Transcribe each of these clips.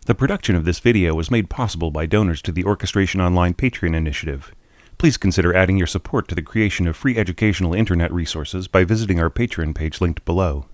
The production of this video was made possible by donors to the Orchestration Online Patreon initiative. Please consider adding your support to the creation of free educational internet resources by visiting our Patreon page linked below.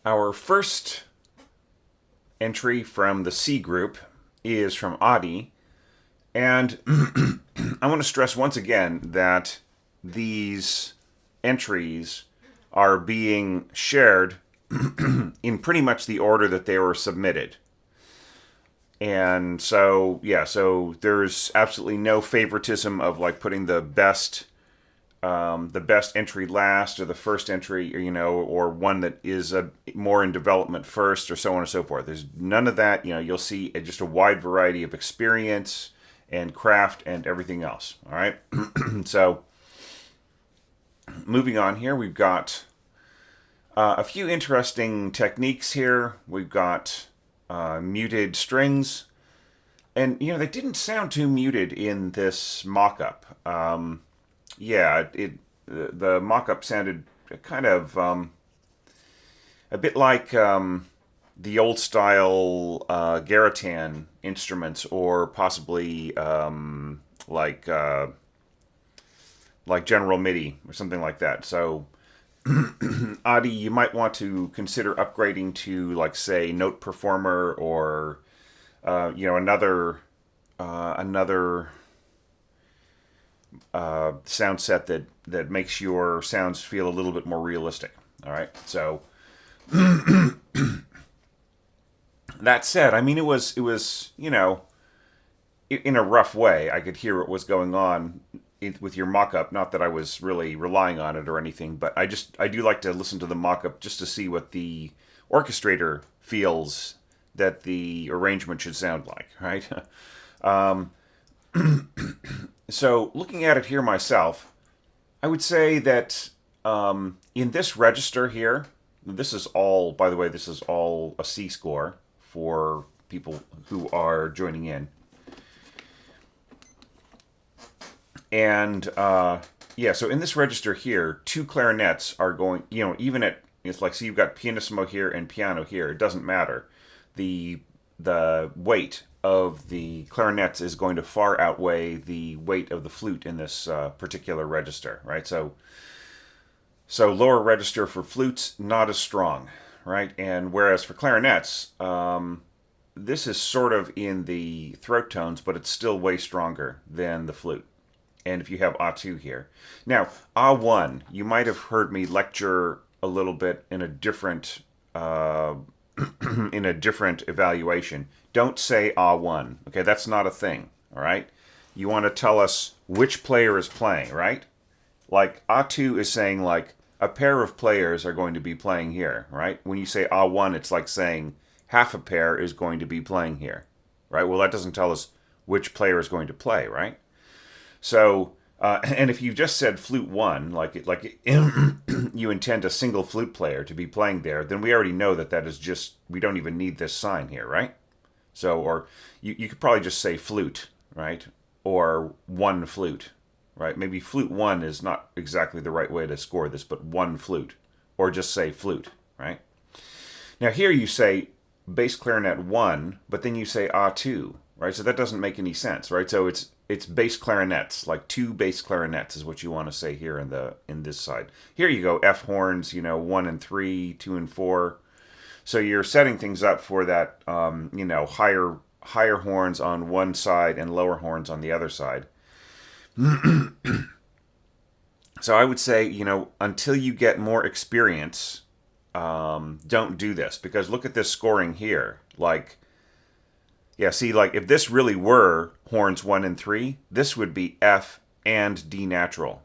Our first entry from the C group is from Adi, and I want to stress once again that these entries are being shared in pretty much the order that they were submitted. And so, yeah, so there's absolutely no favoritism of like putting the best entry last, or the first entry, or one that is more in development first, or so on and so forth. There's none of that. You'll see just a wide variety of experience and craft and everything else. All right. So moving on here, we've got a few interesting techniques here. We've got muted strings, and they didn't sound too muted in this mock-up. The mock-up sounded kind of a bit like the old style Garritan instruments, or possibly like General MIDI or something like that. So, Adi, you might want to consider upgrading to, like, say, Note Performer, or another sound set that makes your sounds feel a little bit more realistic. All right, so that said, I mean, it was in a rough way, I could hear what was going on with your mock-up. Not that I was really relying on it or anything, but I do like to listen to the mock-up just to see what the orchestrator feels that the arrangement should sound like, right? So looking at it here myself, I would say that in this register here, this is all, by the way, this is all a C score for people who are joining in. And so in this register here, two clarinets are going, even at, it's like, so you've got pianissimo here and piano here, it doesn't matter. The weight of the clarinets is going to far outweigh the weight of the flute in this particular register, right? So lower register for flutes, not as strong, right? And whereas for clarinets, this is sort of in the throat tones, but it's still way stronger than the flute. And if you have A2 here. Now, A1, you might have heard me lecture a little bit in a different in a different evaluation. Don't say A1. Okay, that's not a thing. All right? You want to tell us which player is playing, right? Like A2 is saying, like, a pair of players are going to be playing here, right? When you say A1, it's like saying half a pair is going to be playing here, right? Well, that doesn't tell us which player is going to play, right? So, and if you just said flute one, you intend a single flute player to be playing there, then we already know that is just, we don't even need this sign here, right? So, or you could probably just say flute, right? Or one flute, right? Maybe flute one is not exactly the right way to score this, but one flute, or just say flute, right? Now here you say bass clarinet one, but then you say A2, right? So that doesn't make any sense, right? So it's bass clarinets, like two bass clarinets is what you want to say here in this side. Here you go, F horns, 1 and 3, 2 and 4. So you're setting things up for that, higher higher horns on one side and lower horns on the other side. So I would say, until you get more experience, don't do this, because look at this scoring here. Like, yeah, see, like if this really were horns 1 and 3, this would be F and D natural,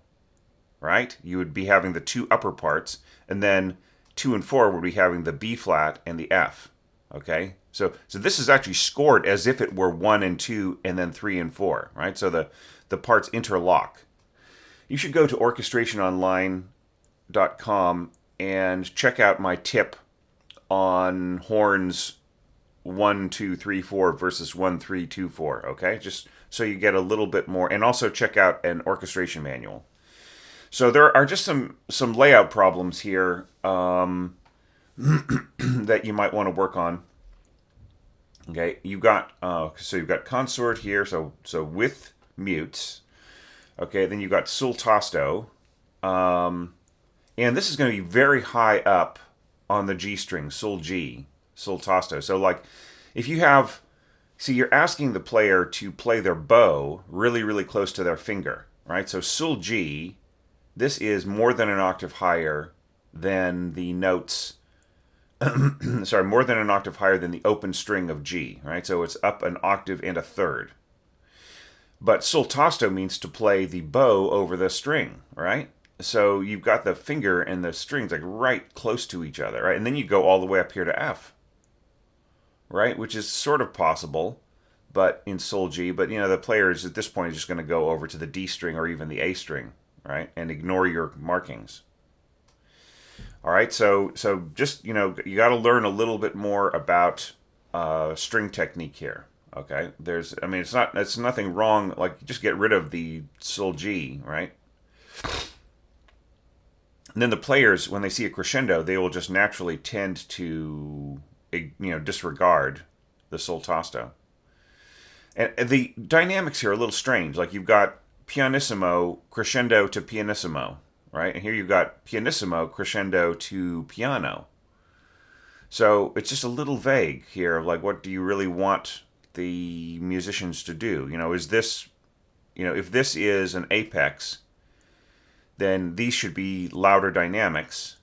right? You would be having the two upper parts, and then 2 and 4 would be having the B flat and the F. Okay, so this is actually scored as if it were 1 and 2, and then 3 and 4, right? So the parts interlock. You should go to orchestrationonline.com and check out my tip on horns 1, 2, 3, 4 versus 1, 3, 2, 4. Okay, just so you get a little bit more, and also check out an orchestration manual. So there are just some layout problems here that you might want to work on. Okay, you've got consort here, so with mutes. Okay, then you've got sul tasto, and this is going to be very high up on the G string, sul G, sul tasto. So like, if you have, see, you're asking the player to play their bow really, really close to their finger, right? So sul G, this is more than an octave higher than the notes. Sorry, more than an octave higher than the open string of G, right? So it's up an octave and a third. But sul tasto means to play the bow over the string, right? So you've got the finger and the strings like right close to each other, right? And then you go all the way up here to F, right? Which is sort of possible, but in sul G. But the player is at this point is just going to go over to the D string or even the A string, right? And ignore your markings. All right, so just you got to learn a little bit more about string technique here. Okay, it's nothing wrong. Like, just get rid of the sul G, right? And then the players, when they see a crescendo, they will just naturally tend to disregard the sul tasto. And the dynamics here are a little strange. Like, you've got pianissimo crescendo to pianissimo, right? And here you've got pianissimo crescendo to piano. So it's just a little vague here. Like, what do you really want the musicians to do? Is this, if this is an apex, then these should be louder dynamics,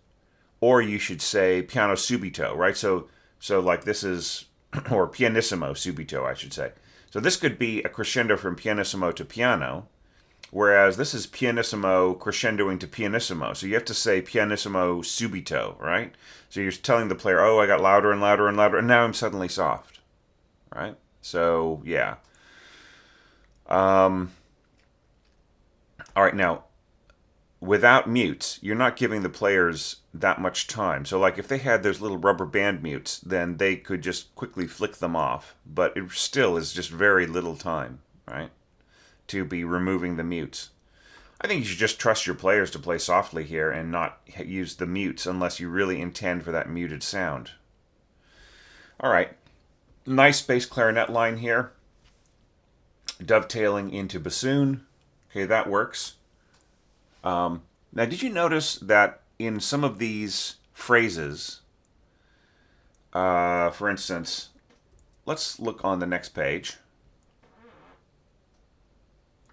or you should say piano subito, right? So like this is, or pianissimo subito, I should say. So this could be a crescendo from pianissimo to piano, whereas this is pianissimo crescendoing to pianissimo. So you have to say pianissimo subito, right? So you're telling the player, oh, I got louder and louder and louder, and now I'm suddenly soft, right? So, yeah. All right, now, without mutes, you're not giving the players that much time. So, like, if they had those little rubber band mutes, then they could just quickly flick them off. But it still is just very little time, right, to be removing the mutes. I think you should just trust your players to play softly here and not use the mutes unless you really intend for that muted sound. All right. Nice bass clarinet line here. Dovetailing into bassoon. Okay, that works. Now, did you notice that in some of these phrases, for instance, let's look on the next page.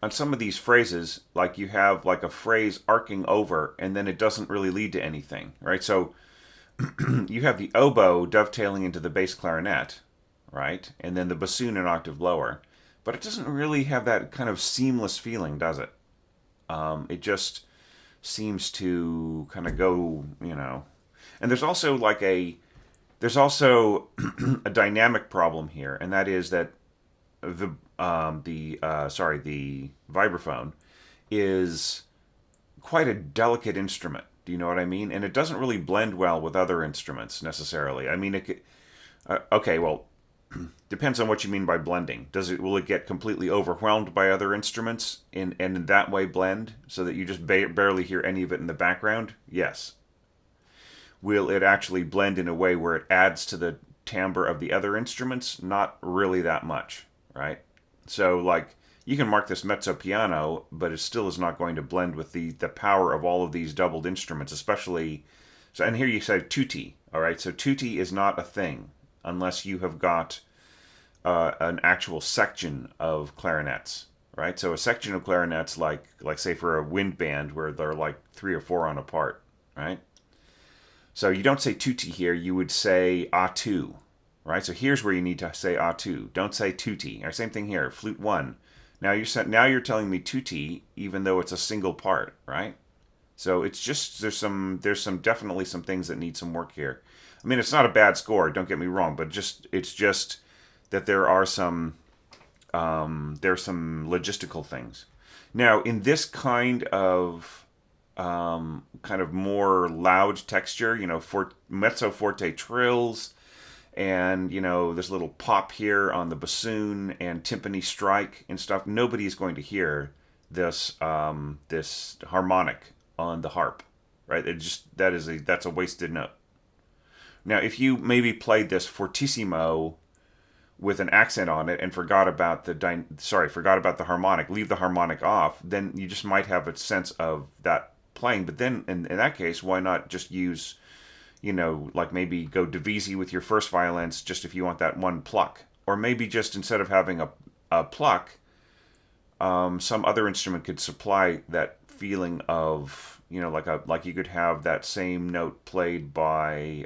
On some of these phrases, like you have like a phrase arcing over, and then it doesn't really lead to anything, right? So you have the oboe dovetailing into the bass clarinet, right? And then the bassoon an octave lower. But it doesn't really have that kind of seamless feeling, does it? It just seems to kind of go, And there's also a dynamic problem here, and that is that the vibraphone is quite a delicate instrument. Do you know what I mean? And it doesn't really blend well with other instruments necessarily. I mean, it could, okay, well, depends on what you mean by blending. Will it get completely overwhelmed by other instruments and in that way blend so that you just barely hear any of it in the background? Yes. Will it actually blend in a way where it adds to the timbre of the other instruments? Not really that much, right? So, like, you can mark this mezzo piano, but it still is not going to blend with the power of all of these doubled instruments, especially. So, and here you say tutti, all right? So tutti is not a thing unless you have got an actual section of clarinets, right? So a section of clarinets, like say for a wind band, where they're like 3 or 4 on a part, right? So you don't say tutti here. You would say a2, right? So here's where you need to say a2. Don't say tutti. Or same thing here, flute 1. Now you're telling me tutti, even though it's a single part, right? So it's just there's some definitely some things that need some work here. I mean, it's not a bad score. Don't get me wrong, but it's just that there's some logistical things. Now, in this kind of more loud texture, mezzo forte trills, and this little pop here on the bassoon and timpani strike and stuff. Nobody's going to hear this harmonic on the harp, right? That's a wasted note. Now, if you maybe played this fortissimo with an accent on it and forgot about the harmonic, leave the harmonic off, then you just might have a sense of that playing. But then in that case, why not just use, like maybe go divisi with your first violins, just if you want that one pluck, or maybe just instead of having a pluck, some other instrument could supply that feeling of, like you could have that same note played by,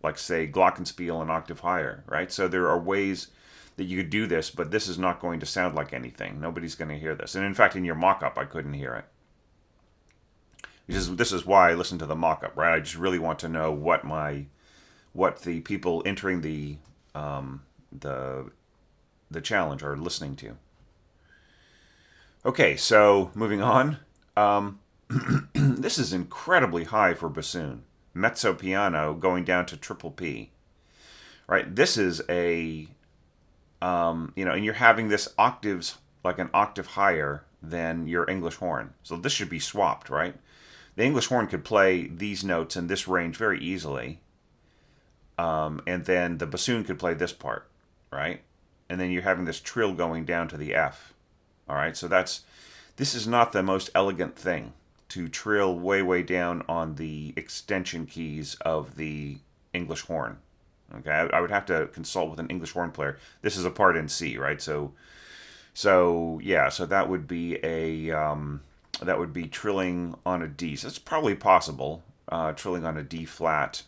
like say glockenspiel an octave higher, right? So there are ways that you could do this, but this is not going to sound like anything. Nobody's going to hear this. And in fact, in your mock-up, I couldn't hear it. This is why I listen to the mock-up, right? I just really want to know what the people entering the challenge are listening to. Okay, so moving on. This is incredibly high for bassoon. Mezzo piano going down to triple P. Right? This is and you're having this octaves, like an octave higher than your English horn. So this should be swapped, right? The English horn could play these notes in this range very easily. And then the bassoon could play this part, right? And then you're having this trill going down to the F. All right, so this is not the most elegant thing, to trill way, way down on the extension keys of the English horn. Okay, I would have to consult with an English horn player. This is a part in C, right? So that would be trilling on a D. So it's probably possible, trilling on a D flat.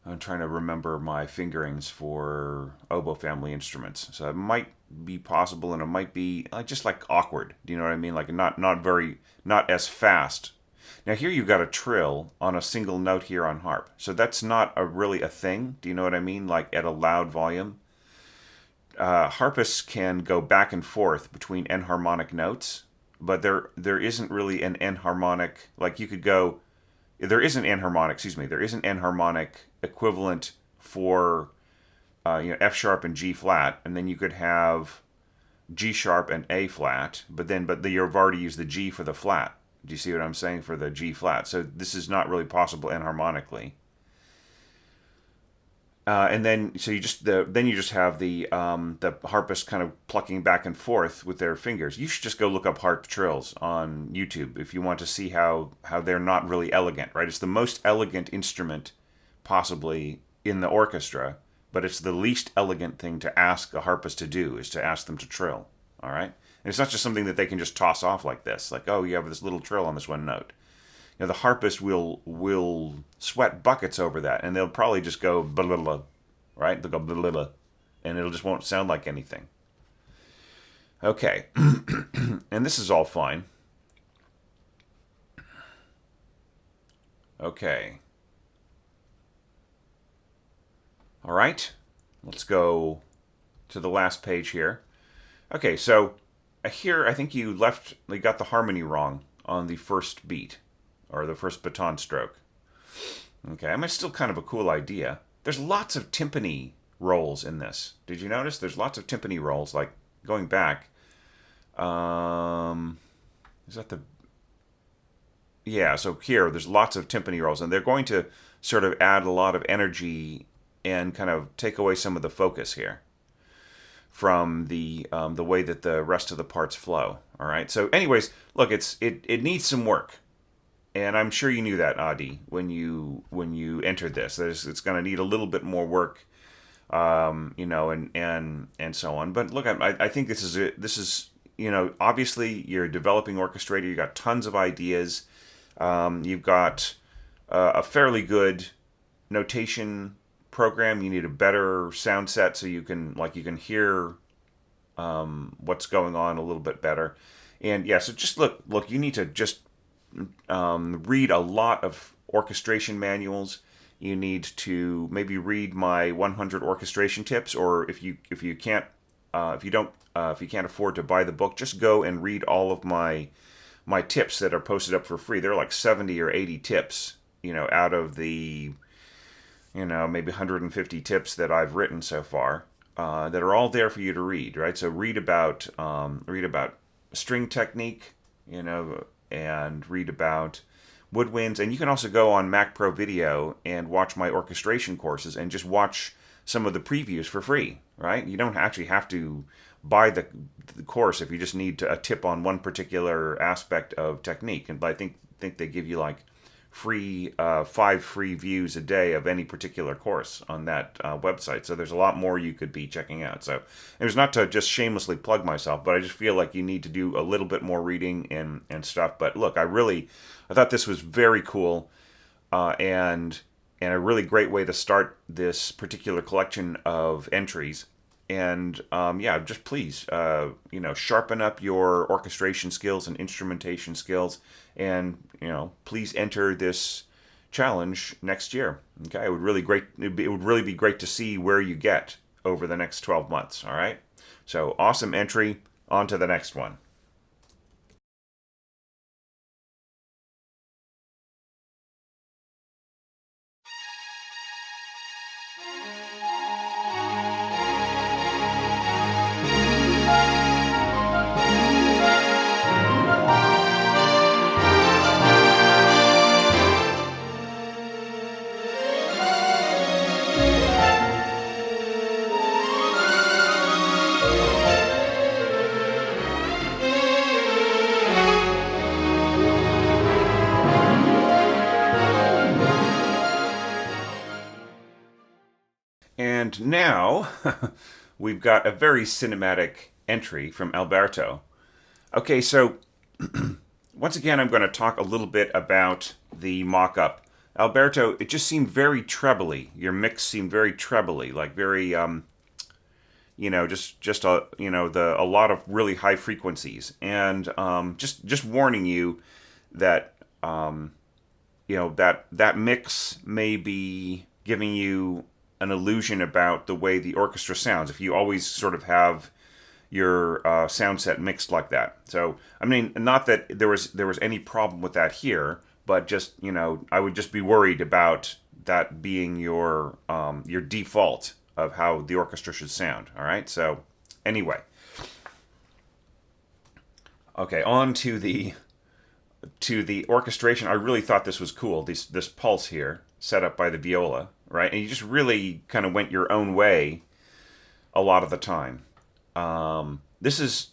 I'm trying to remember my fingerings for oboe family instruments. So it might be possible, and it might be just like awkward. Do you know what I mean? Like not as fast. Now here you've got a trill on a single note here on harp. So that's not really a thing. Do you know what I mean? Like at a loud volume. Harpists can go back and forth between enharmonic notes, but there isn't really an enharmonic. Like you could go. There is an enharmonic. There is an enharmonic equivalent for F sharp and G flat, and then you could have G sharp and A flat, but you've already used the G for the flat. Do you see what I'm saying for the G flat? So this is not really possible enharmonically. And then you just have the harpist kind of plucking back and forth with their fingers. You should just go look up harp trills on YouTube if you want to see how they're not really elegant, right? It's the most elegant instrument possibly in the orchestra, but it's the least elegant thing to ask a harpist to do, is to ask them to trill. All right, and it's not just something that they can just toss off like this, like, oh, you have this little trill on this one note. The harpist will sweat buckets over that, and they'll probably just go blah, blah, blah, right? They'll go blah, blah, blah, and it'll just won't sound like anything. Okay, and this is all fine. Okay. All right, let's go to the last page here. Okay, so here I think you got the harmony wrong on the first beat, or the first baton stroke. Okay, I mean, it's still kind of a cool idea. There's lots of timpani rolls in this. Did you notice? There's lots of timpani rolls, like going back. Is that the... Yeah, so here, there's lots of timpani rolls, and they're going to sort of add a lot of energy and kind of take away some of the focus here from the way that the rest of the parts flow. All right. So, anyways, look, it needs some work, and I'm sure you knew that, Adi, when you entered this. It's going to need a little bit more work and so on. But look, I think this is obviously you're a developing orchestrator. You got tons of ideas. You've got a fairly good notation program. You need a better sound set so you can hear what's going on a little bit better. And yeah, so just look. You need to just read a lot of orchestration manuals. You need to maybe read my 100 orchestration tips, or if you can't if you can't afford to buy the book, just go and read all of my tips that are posted up for free. They're like 70 or 80 tips, out of the maybe 150 tips that I've written so far, that are all there for you to read, right? So read about string technique, and read about woodwinds, and you can also go on Mac Pro Video and watch my orchestration courses and just watch some of the previews for free, right? You don't actually have to buy the course if you just need a tip on one particular aspect of technique. And I think they give you like 5 free views a day of any particular course on that website. So there's a lot more you could be checking out. So it was not to just shamelessly plug myself, but I just feel like you need to do a little bit more reading and stuff. But look, I thought this was very cool, and a really great way to start this particular collection of entries. And yeah, just please, sharpen up your orchestration skills and instrumentation skills, and please enter this challenge next year. Okay, it would really be great to see where you get over the next 12 months. All right, so awesome entry. On to the next one. And now we've got a very cinematic entry from Alberto. Okay, so once again, I'm going to talk a little bit about the mock up. Alberto, it just seemed very trebly. Your mix seemed very trebly, like very, just a lot of really high frequencies, and just warning you that that mix may be giving you an illusion about the way the orchestra sounds if you always sort of have your sound set mixed like that. So I mean, not that there was any problem with that here, but just I would just be worried about that being your default of how the orchestra should sound. All right. So anyway, okay, on to the orchestration. I really thought this was cool. This pulse here set up by the viola, right? And you just really kind of went your own way a lot of the time. This is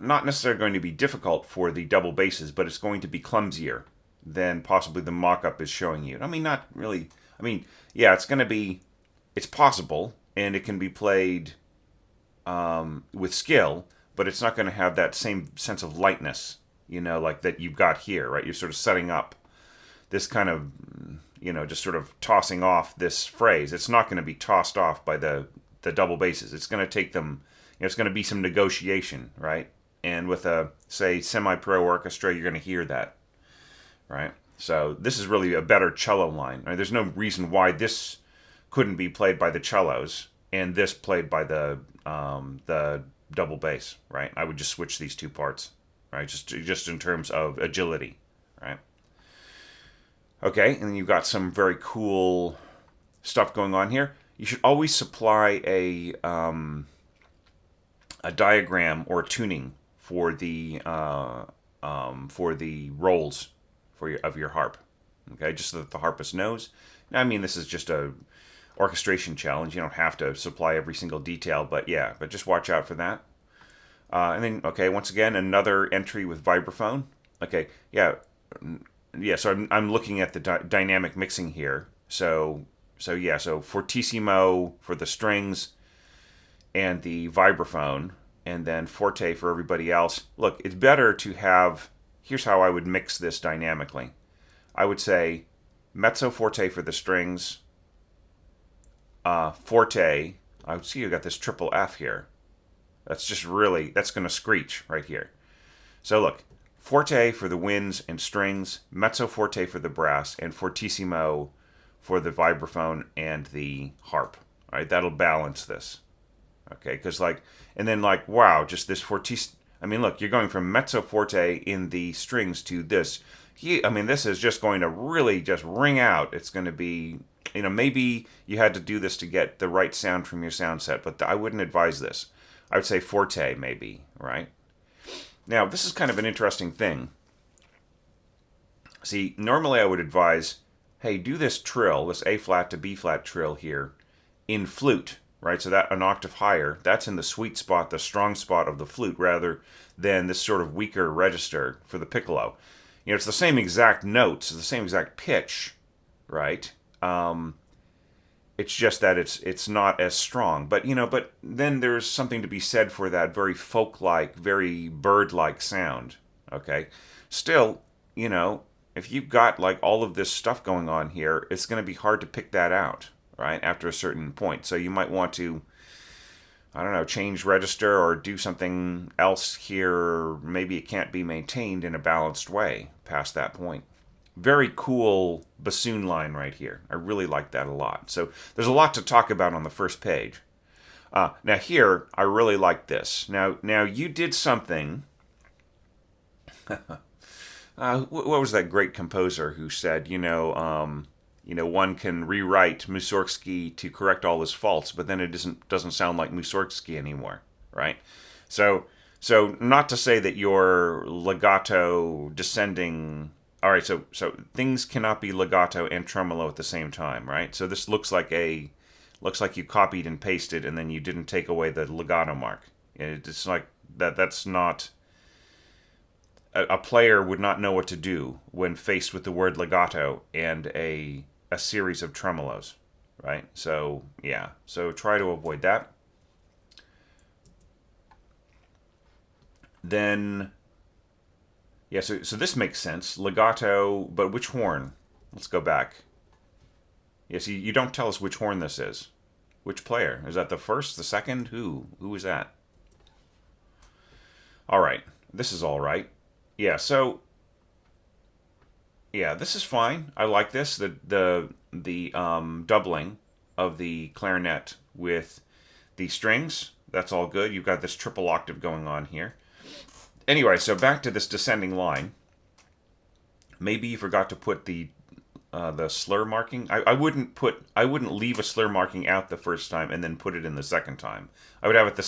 not necessarily going to be difficult for the double basses, but it's going to be clumsier than possibly the mock-up is showing you. I mean, not really. I mean, yeah, it's possible, and it can be played with skill, but it's not going to have that same sense of lightness, like that you've got here, right? You're sort of setting up this kind of, just sort of tossing off this phrase. It's not going to be tossed off by the double basses. It's going to take them, it's going to be some negotiation, right? And with a, say, semi-pro orchestra, you're going to hear that, right? So this is really a better cello line. Right? There's no reason why this couldn't be played by the cellos and this played by the double bass, right? I would just switch these two parts, right? Just in terms of agility, right? Okay, and then you've got some very cool stuff going on here. You should always supply a diagram or tuning for the rolls of your harp. Okay, just so that the harpist knows. Now, I mean, this is just a orchestration challenge. You don't have to supply every single detail, but yeah, but just watch out for that. And then, okay, once again, another entry with vibraphone. Okay, yeah. So I'm looking at the dynamic mixing here. So So yeah, so fortissimo for the strings and the vibraphone, and then forte for everybody else. Look, it's better to have. Here's how I would mix this dynamically. I would say mezzo forte for the strings, forte. I would see you got this triple F here. That's just really, that's going to screech right here. So look, forte for the winds and strings, mezzo forte for the brass, and fortissimo for the vibraphone and the harp. All right, that'll balance this. Okay, because like, and then like, wow, just this fortissimo. I mean, look, you're going from mezzo forte in the strings to this. I mean, this is just going to really just ring out. It's going to be, maybe you had to do this to get the right sound from your sound set, but I wouldn't advise this. I would say forte, maybe, right? Now, this is kind of an interesting thing. See, normally I would advise, hey, do this trill, this A flat to B flat trill here, in flute, right? So that an octave higher, that's in the sweet spot, the strong spot of the flute, rather than this sort of weaker register for the piccolo. It's the same exact notes, the same exact pitch, right? It's just that it's not as strong. But but then there's something to be said for that very folk-like, very bird-like sound. Okay, still, if you've got like all of this stuff going on here, it's going to be hard to pick that out, right? After a certain point, so you might want to, I don't know, change register or do something else here. Maybe it can't be maintained in a balanced way past that point. Very cool bassoon line right here. I really like that a lot. So there's a lot to talk about on the first page. Now here, I really like this. Now you did something. What was that great composer who said, one can rewrite Mussorgsky to correct all his faults, but then it doesn't sound like Mussorgsky anymore, right? So not to say that your legato descending. All right, so things cannot be legato and tremolo at the same time, right? So this looks like you copied and pasted, and then you didn't take away the legato mark. It's like that. That's not. A player would not know what to do when faced with the word legato and a series of tremolos, right? So yeah, so try to avoid that. Then. Yeah, so this makes sense. Legato, but which horn? Let's go back. Yes, you don't tell us which horn this is. Which player? Is that the first, the second? Who is that? All right, this is all right. Yeah, so yeah, this is fine. I like this. The doubling of the clarinet with the strings. That's all good. You've got this triple octave going on here. Anyway, so back to this descending line. Maybe you forgot to put the slur marking. I wouldn't leave a slur marking out the first time and then put it in the second time. I would have it the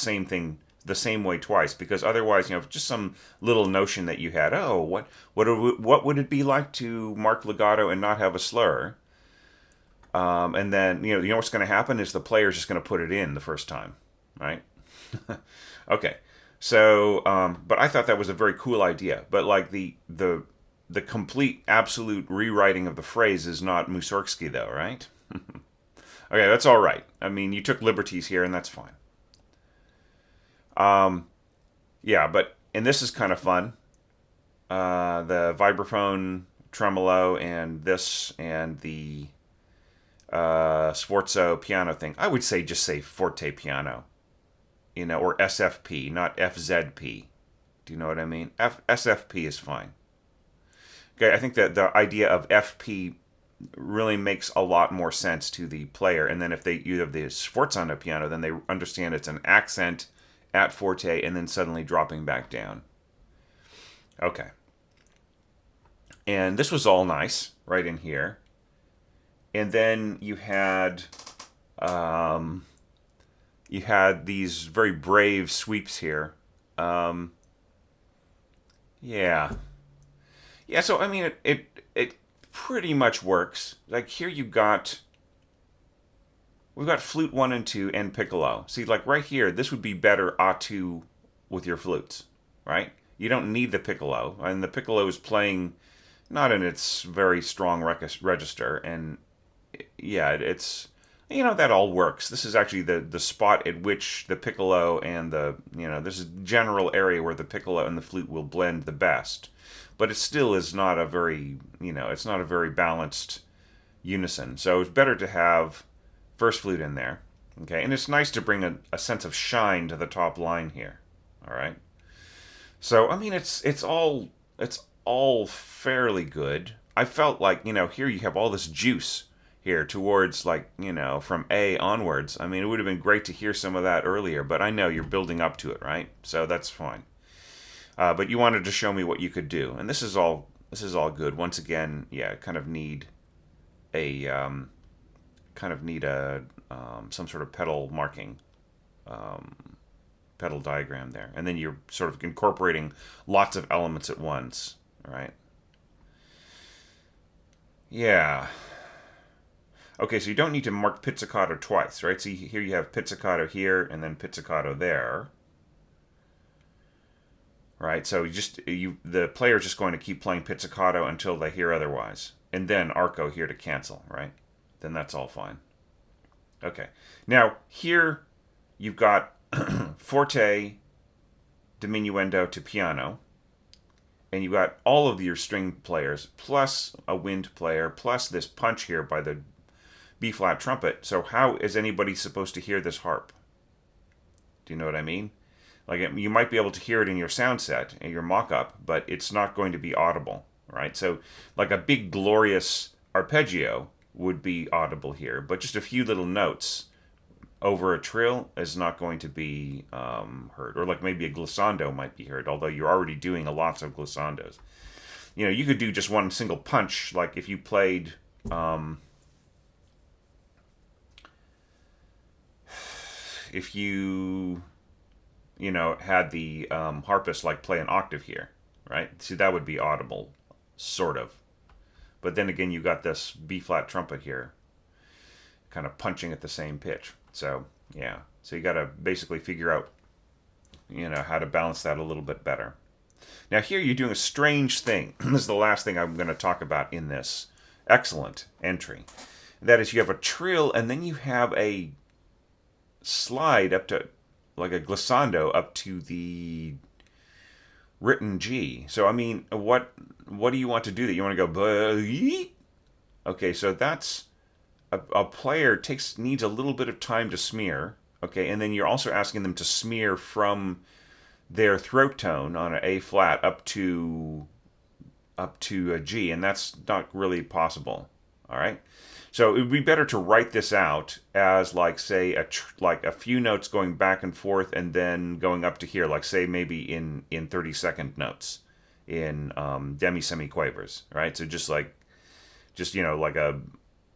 same way twice, because otherwise, just some little notion that you had. Oh, what would it be like to mark legato and not have a slur? And then what's going to happen is the player's just going to put it in the first time, right? Okay. So, but I thought that was a very cool idea. But like the complete, absolute rewriting of the phrase is not Mussorgsky, though, right? Okay, that's all right. I mean, you took liberties here, and that's fine. Yeah, and this is kind of fun. The vibraphone, tremolo, and this, and the sforzo piano thing. I would just say forte piano. Or SFP, not FZP. Do you know what I mean? SFP is fine. Okay, I think that the idea of FP really makes a lot more sense to the player. And then if you have the sforzo on a piano, then they understand it's an accent at forte and then suddenly dropping back down. Okay. And this was all nice right in here. And then you had these very brave sweeps here. Yeah. So I mean, it pretty much works. Like here we've got flute 1 and 2 and piccolo. See, like right here, this would be better a2 with your flutes, right? You don't need the piccolo, and the piccolo is playing not in its very strong register, and yeah, it's that all works. This is actually the spot at which the piccolo and the this is general area where the piccolo and the flute will blend the best, but it still is not a very it's not a very balanced unison. So it's better to have first flute in there, okay, and it's nice to bring a sense of shine to the top line here. All right. So I mean, it's all fairly good. I felt like here you have all this juice here towards like from A onwards. I mean, it would have been great to hear some of that earlier, but I know you're building up to it, right? So that's fine. But you wanted to show me what you could do, and this is all good. Once again, yeah, a kind of need a some sort of pedal marking. Pedal diagram there. And then you're sort of incorporating lots of elements at once, right? Yeah. Okay, so you don't need to mark pizzicato twice, right? So here you have pizzicato here and then pizzicato there, right? So the player's just going to keep playing pizzicato until they hear otherwise, and then arco here to cancel, right? Then that's all fine. Okay. Now here you've got forte, diminuendo to piano, and you've got all of your string players plus a wind player plus this punch here by the B flat trumpet. So how is anybody supposed to hear this harp? Do you know what I mean? Like you might be able to hear it in your sound set, in your mock-up, but it's not going to be audible, right? So like a big glorious arpeggio would be audible here, but just a few little notes over a trill is not going to be heard. Or like maybe a glissando might be heard, although you're already doing lots of glissandos. You could do just one single punch, like if you played if you had the harpist like play an octave here, right? See, that would be audible, sort of. But then again, you got this B flat trumpet here, kind of punching at the same pitch. So yeah, so you got to basically figure out, how to balance that a little bit better. Now here you're doing a strange thing. This is the last thing I'm going to talk about in this excellent entry. That is, you have a trill and then you have a slide up to like a glissando up to the written G. So I mean, what do you want to do? That you want to go? Okay, so that's a player needs a little bit of time to smear. Okay, and then you're also asking them to smear from their throat tone on an A flat up to a G, and that's not really possible. All right. So it would be better to write this out as like say like a few notes going back and forth and then going up to here, like say maybe in 30-second notes in demi semiquavers, right? So just like a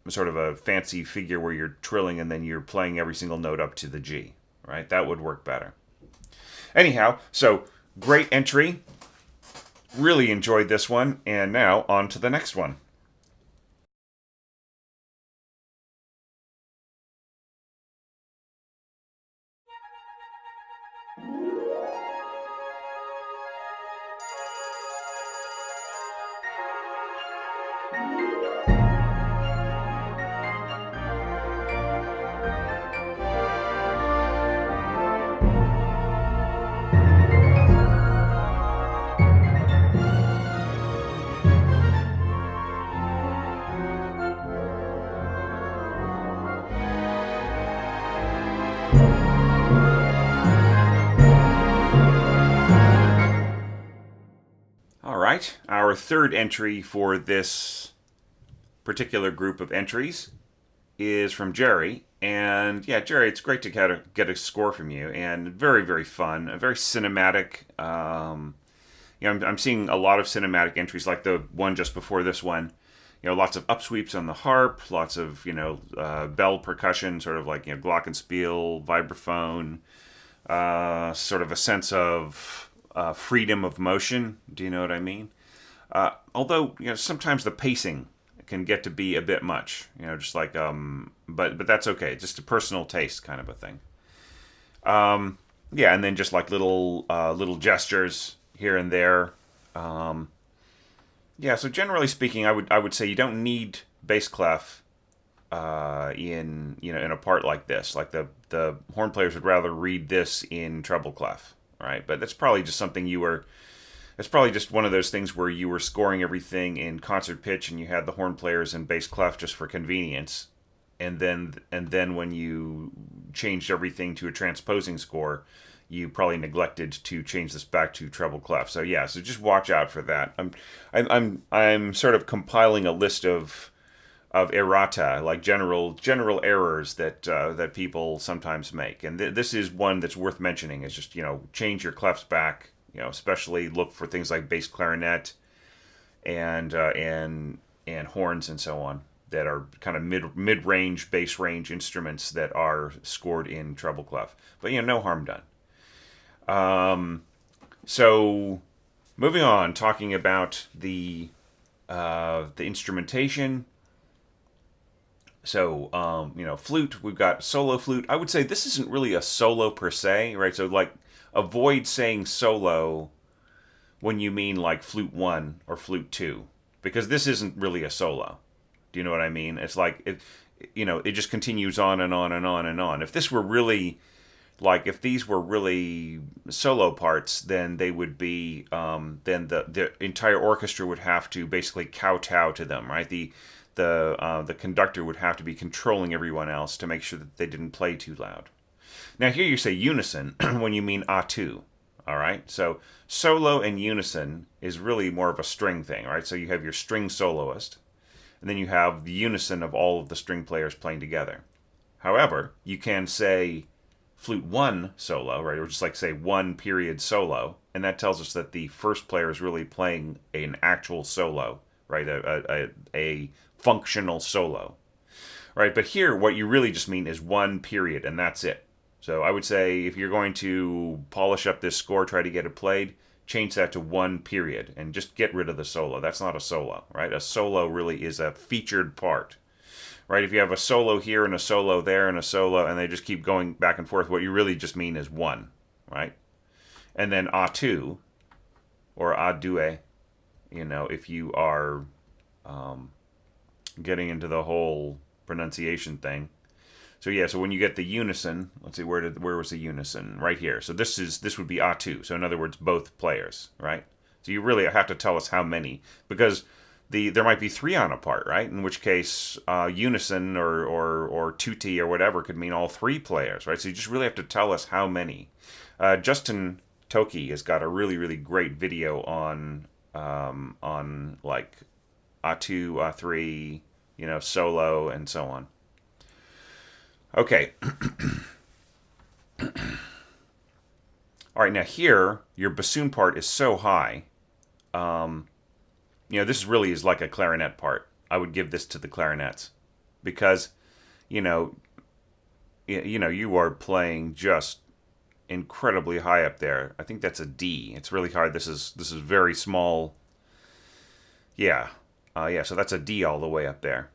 sort of a fancy figure where you're trilling and then you're playing every single note up to the G, right? That would work better. Anyhow, so great entry. Really enjoyed this one, and now on to the next one. All right, our third entry for this particular group of entries is from Jerry. And yeah, Jerry, it's great to get a score from you, and very, very fun, very cinematic. I'm seeing a lot of cinematic entries, like the one just before this one. Lots of upsweeps on the harp, lots of bell percussion, sort of like glockenspiel, vibraphone, sort of a sense of freedom of motion. Do you know what I mean? Although sometimes the pacing can get to be a bit much. Just like but that's okay. Just a personal taste kind of a thing. Yeah, and then just like little gestures here and there. Yeah, so generally speaking, I would say you don't need bass clef in a part like this. Like the horn players would rather read this in treble clef, right? But that's probably just something you were. It's probably just one of those things where you were scoring everything in concert pitch and you had the horn players in bass clef just for convenience, and then when you changed everything to a transposing score, you probably neglected to change this back to treble clef. So yeah, so just watch out for that. I'm sort of compiling a list of errata, like general errors that people sometimes make, and this is one that's worth mentioning. Is just change your clefs back. Especially look for things like bass clarinet and horns and so on that are kind of mid range bass range instruments that are scored in treble clef. But no harm done. So moving on, talking about the instrumentation. So flute. We've got solo flute. I would say this isn't really a solo per se, right? So like avoid saying solo when you mean like flute 1 or flute 2, because this isn't really a solo. Do you know what I mean? It's like it just continues on and on and on and on. If this were really if these were really solo parts, then they would be then the entire orchestra would have to basically kowtow to them, right? The conductor would have to be controlling everyone else to make sure that they didn't play too loud. Now here you say unison when you mean A2, all right? So solo and unison is really more of a string thing, right? So you have your string soloist, and then you have the unison of all of the string players playing together. However, you can say flute 1 solo, right? Or just like say 1 period solo, and that tells us that the first player is really playing an actual solo, right? A functional solo, right? But here, what you really just mean is 1 period, and that's it. So I would say if you're going to polish up this score, try to get it played, change that to 1 period and just get rid of the solo. That's not a solo, right? A solo really is a featured part, right? If you have a solo here and a solo there and a solo and they just keep going back and forth, what you really just mean is 1, right? And then A2 or A2, if you are getting into the whole pronunciation thing. So yeah, so when you get the unison, let's see, where was the unison? Right here. So this would be A2. So in other words, both players, right? So you really have to tell us how many, because there might be 3 on a part, right? In which case, unison or tutti or whatever could mean all 3 players, right? So you just really have to tell us how many. Justin Toki has got a really, really great video on like A2, A3, solo, and so on. Okay. All right, now here, your bassoon part is so high. This really is like a clarinet part. I would give this to the clarinets because, you are playing just incredibly high up there. I think that's a D. It's really hard. This is very small. Yeah. So that's a D all the way up there.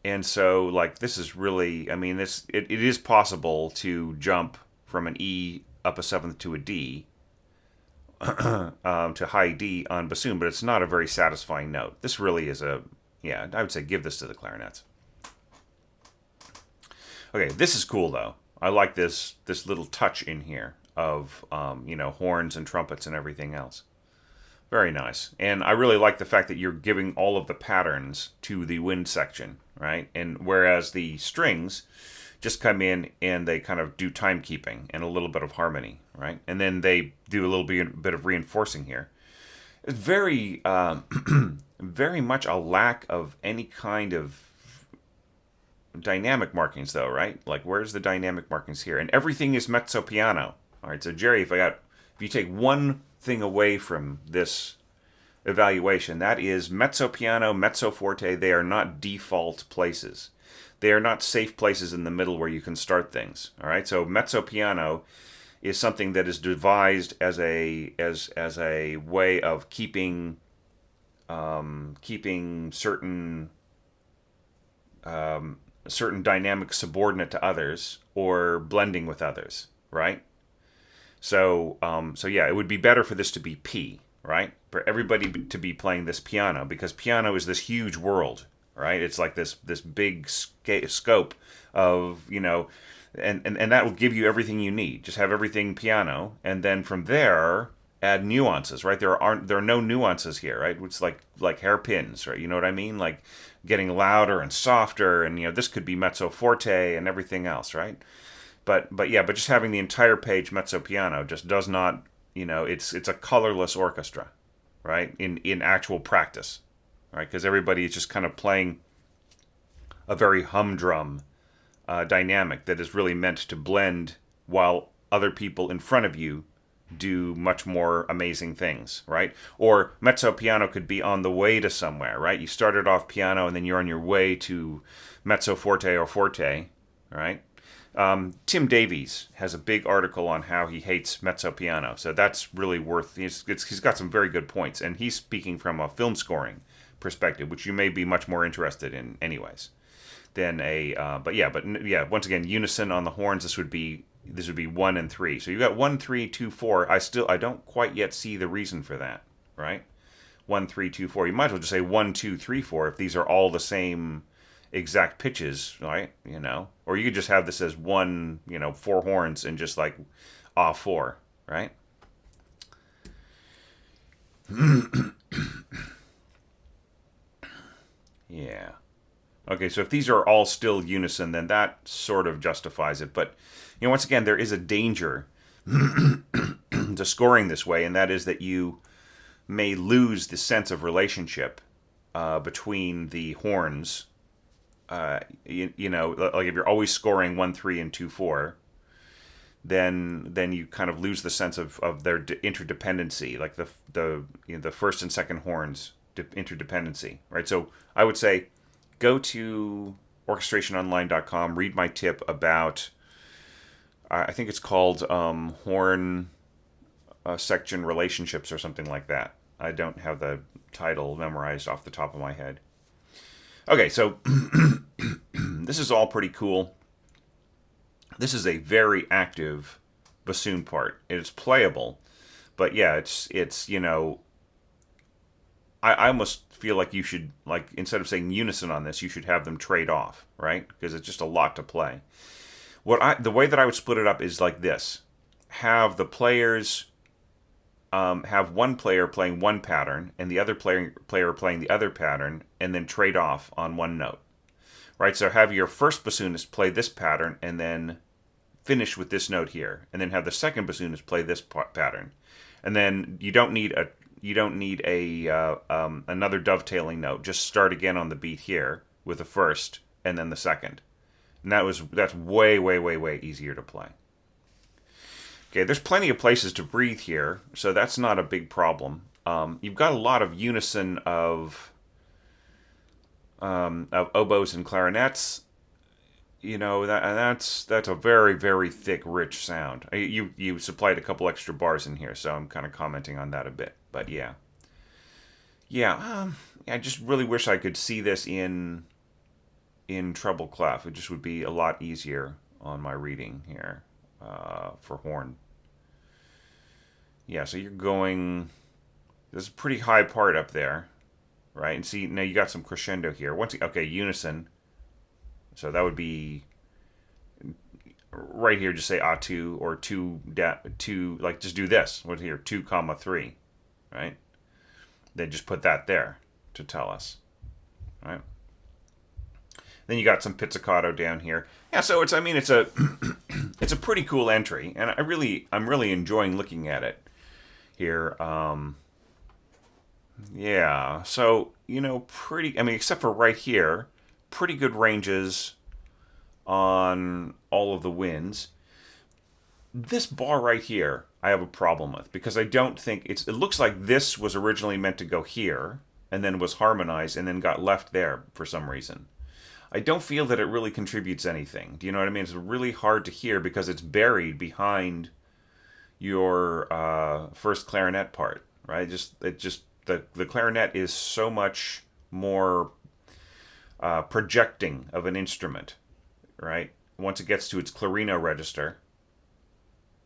And so, this is really, it is possible to jump from an E up a seventh to a D, to high D on bassoon, but it's not a very satisfying note. This really is I would say give this to the clarinets. Okay, this is cool, though. I like this little touch in here of, horns and trumpets and everything else. Very nice. And I really like the fact that you're giving all of the patterns to the wind section, right? And whereas the strings just come in and they kind of do timekeeping and a little bit of harmony, right? And then they do a little bit of reinforcing here. It's very, very much a lack of any kind of dynamic markings, though, right? Like, where's the dynamic markings here? And everything is mezzo piano. All right, so Jerry, if you take one thing away from this evaluation, that is mezzo piano, mezzo forte. They are not default places. They are not safe places in the middle where you can start things. All right, so mezzo piano is something that is devised as a way of keeping certain dynamics subordinate to others or blending with others, right? So yeah, it would be better for this to be P, right? For everybody to be playing this piano, because piano is this huge world, right? It's like this big scope of, and that will give you everything you need. Just have everything piano, and then from there add nuances, right? There are no nuances here, right? It's like hairpins, right? You know what I mean? Like getting louder and softer, and this could be mezzo forte and everything else, right? But just having the entire page mezzo piano just does not, it's a colorless orchestra, right? In actual practice, right? Because everybody is just kind of playing a very humdrum dynamic that is really meant to blend while other people in front of you do much more amazing things, right? Or mezzo piano could be on the way to somewhere, right? You started off piano and then you're on your way to mezzo forte or forte, right? Tim Davies has a big article on how he hates mezzo piano, so that's really worth. He's got some very good points, and he's speaking from a film scoring perspective, which you may be much more interested in, anyways. Than a, but yeah. Once again, unison on the horns. This would be 1 and 3. So you got 1, 3, 2, 4. I don't quite yet see the reason for that, right? 1, 3, 2, 4. You might as well just say 1, 2, 3, 4 if these are all the same exact pitches, right? Or you could just have this as 1, 4 horns and just like A4, right? Yeah. Okay, so if these are all still unison, then that sort of justifies it. But, once again, there is a danger to scoring this way, and that is that you may lose the sense of relationship between the horns. Like if you're always scoring 1, 3, and 2, 4, then you kind of lose the sense of their interdependency, like the first and second horns interdependency, right? So I would say, go to orchestrationonline.com, read my tip about, I think it's called horn section relationships or something like that. I don't have the title memorized off the top of my head. Okay, so this is all pretty cool. This is a very active bassoon part. It's playable, but yeah, it's I almost feel like you should, like, instead of saying unison on this, you should have them trade off, right? Because it's just a lot to play. The way that I would split it up is like this: have the players have one player playing one pattern and the other player playing the other pattern, and then trade off on one note, right? So have your first bassoonist play this pattern and then finish with this note here, and then have the second bassoonist play this pattern, and then you don't need another dovetailing note. Just start again on the beat here with the first and then the second. And that's way, way, way, way easier to play. Okay, there's plenty of places to breathe here, so that's not a big problem. You've got a lot of unison of oboes and clarinets. That's a very, very thick, rich sound. You supplied a couple extra bars in here, so I'm kind of commenting on that a bit. But yeah, I just really wish I could see this in treble clef. It just would be a lot easier on my reading here for horn. Yeah, so you're going. There's a pretty high part up there, right? And see, now you got some crescendo here. Okay, unison. So that would be right here. Just say A2 or 2, like just do this. What's here? 2, 3, right? They just put that there to tell us, right? Then you got some pizzicato down here. Yeah, so it's a it's a pretty cool entry, and I'm really enjoying looking at it here. Yeah, so except for right here, pretty good ranges on all of the winds. This bar right here, I have a problem with, because I don't think it looks like this was originally meant to go here and then was harmonized and then got left there for some reason. I don't feel that it really contributes anything. Do you know what I mean? It's really hard to hear because it's buried behind your first clarinet part, right? The clarinet is so much more projecting of an instrument, right? Once it gets to its clarino register,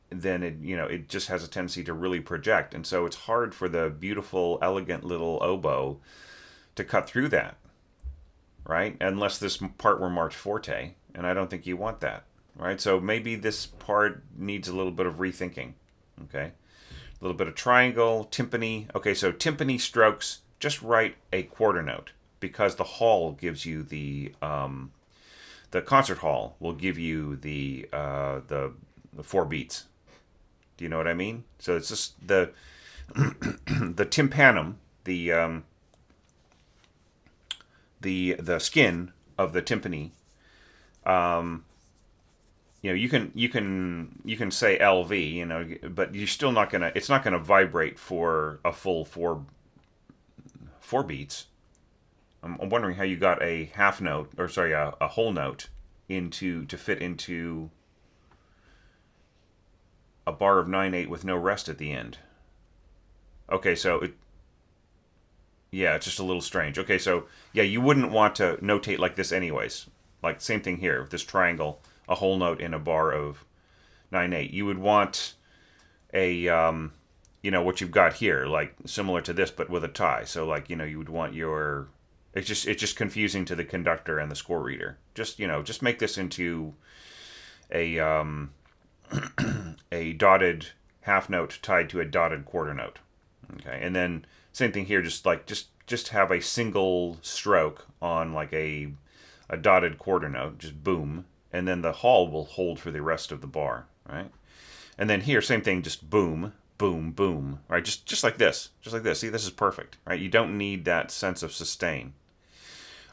then it just has a tendency to really project, and so it's hard for the beautiful, elegant little oboe to cut through that. right? Unless this part were marked forte, and I don't think you want that, right? So maybe this part needs a little bit of rethinking, okay? A little bit of triangle, timpani. Okay, so timpani strokes, just write a quarter note because the hall gives you the concert hall will give you the 4 beats. Do you know what I mean? So it's just the tympanum, the skin of the timpani. Um, you can say LV, but you're still not gonna. It's not gonna vibrate for a full four beats. I'm wondering how you got a half note, or sorry, a whole note to fit into a bar of 9/8 with no rest at the end. Okay, so yeah, it's just a little strange. Okay, so yeah, you wouldn't want to notate like this anyways. Like same thing here, this triangle, a whole note in a bar of 9/8. You would want a what you've got here, like similar to this but with a tie. So like, you would want your it's just confusing to the conductor and the score reader. Just make this into a a dotted half note tied to a dotted quarter note. Okay, and then same thing here. Just have a single stroke on like a dotted quarter note. Just boom, and then the hall will hold for the rest of the bar, right? And then here, same thing. Just boom, boom, boom, right? Just like this, just like this. See, this is perfect, right? You don't need that sense of sustain.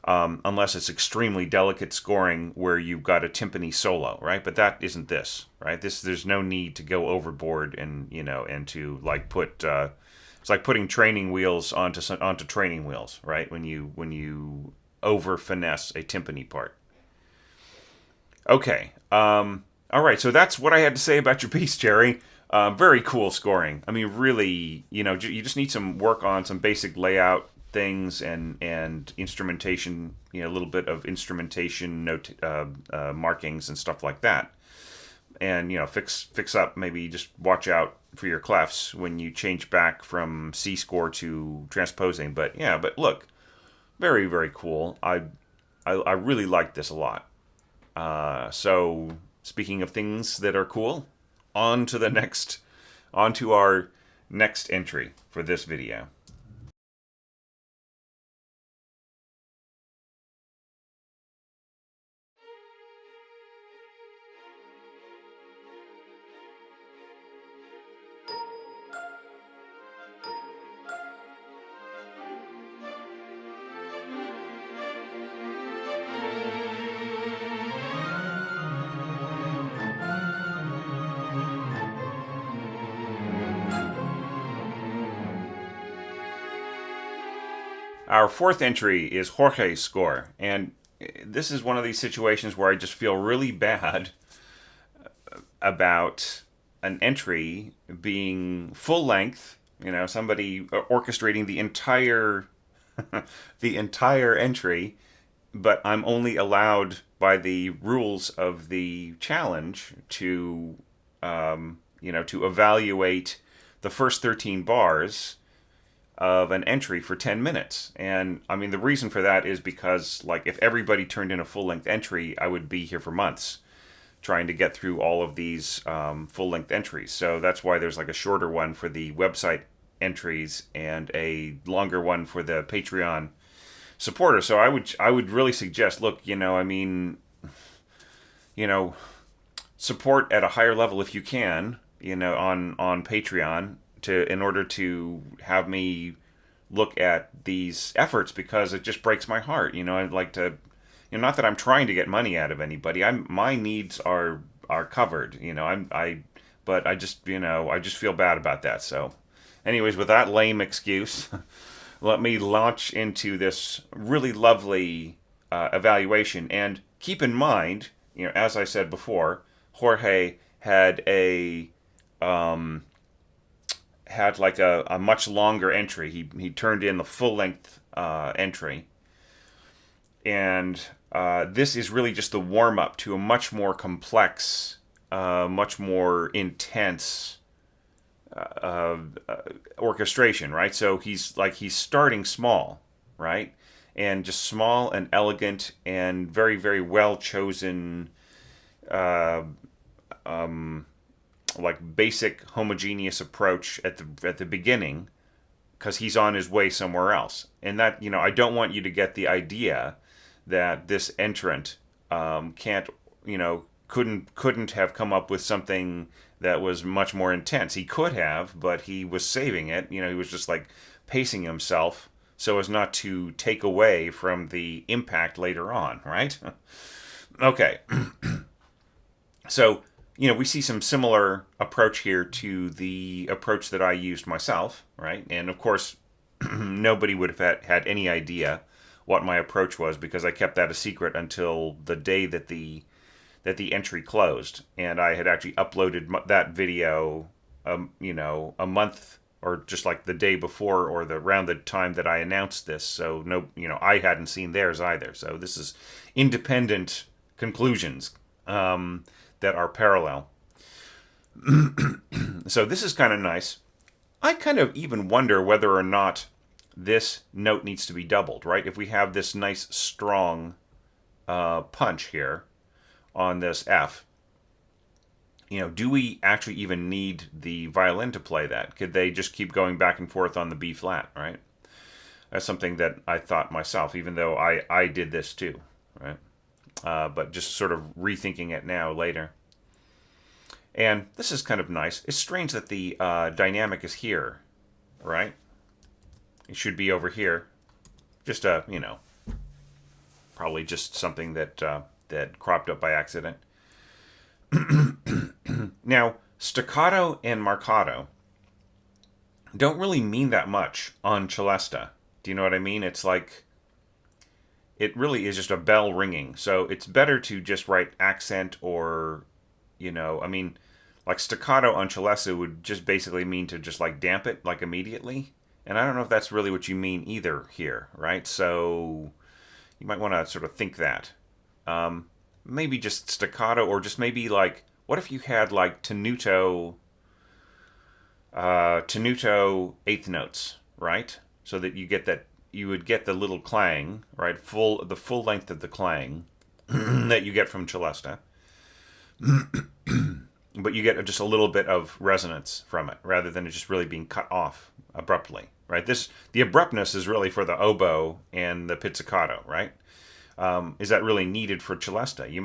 Unless it's extremely delicate scoring where you've got a timpani solo, right? But that isn't this, right? There's no need to go overboard and to like put it's like putting training wheels onto training wheels, right? When you over finesse a timpani part. Okay, all right. So that's what I had to say about your piece, Jerry. Very cool scoring. I mean, really, you just need some work on some basic layout things and instrumentation, a little bit of instrumentation note markings and stuff like that, and fix up. Maybe just watch out for your clefs when you change back from C score to transposing. But yeah, but look, very very cool. I really like this a lot. So speaking of things that are cool, on to our next entry for this video. Our fourth entry is Jorge's score, and this is one of these situations where I just feel really bad about an entry being full length. Somebody orchestrating the entire entry, but I'm only allowed by the rules of the challenge to evaluate the first 13 bars of an entry for 10 minutes. And I mean, the reason for that is because, like, if everybody turned in a full length entry, I would be here for months trying to get through all of these full length entries. So that's why there's like a shorter one for the website entries and a longer one for the Patreon supporters. So I would really suggest, look, I mean, support at a higher level if you can, on Patreon in order to have me look at these efforts, because it just breaks my heart. I'd like to, not that I'm trying to get money out of anybody. My needs are covered. But I just feel bad about that. So, anyways, with that lame excuse, let me launch into this really lovely evaluation. And keep in mind, as I said before, Jorge had like a much longer entry. He turned in the full length entry, and this is really just the warm up to a much more complex, much more intense orchestration, right? So he's starting small, right? and just small and elegant and very, very well chosen, uh, like basic homogeneous approach at the beginning, because he's on his way somewhere else. And that, I don't want you to get the idea that this entrant can't, couldn't have come up with something that was much more intense. He could have, but he was saving it. He was just like pacing himself so as not to take away from the impact later on, right? Okay. So, we see some similar approach here to the approach that I used myself, right? And of course, nobody would have had any idea what my approach was because I kept that a secret until the day that the entry closed, and I had actually uploaded that video, a month or just like the day before or around the time that I announced this. So no, I hadn't seen theirs either. So this is independent conclusions that are parallel. So this is kind of nice. I kind of even wonder whether or not this note needs to be doubled, right? If we have this nice strong punch here on this F, do we actually even need the violin to play that? Could they just keep going back and forth on the B flat, right? That's something that I thought myself, even though I did this too, right? But just sort of rethinking it now later. And this is kind of nice. It's strange that the dynamic is here, right? It should be over here. Just probably just something that that cropped up by accident. Now, staccato and marcato don't really mean that much on celesta. Do you know what I mean? It's like, it really is just a bell ringing. So it's better to just write accent or, like staccato on celesta would just basically mean to just like damp it like immediately. And I don't know if that's really what you mean either here, right? So you might want to sort of think that. Maybe just staccato, or just maybe like, what if you had like tenuto eighth notes, right? So that you would get the little clang, right? The full length of the clang that you get from celesta. But you get just a little bit of resonance from it, rather than it just really being cut off abruptly, right? The abruptness is really for the oboe and the pizzicato, right? Is that really needed for celesta? You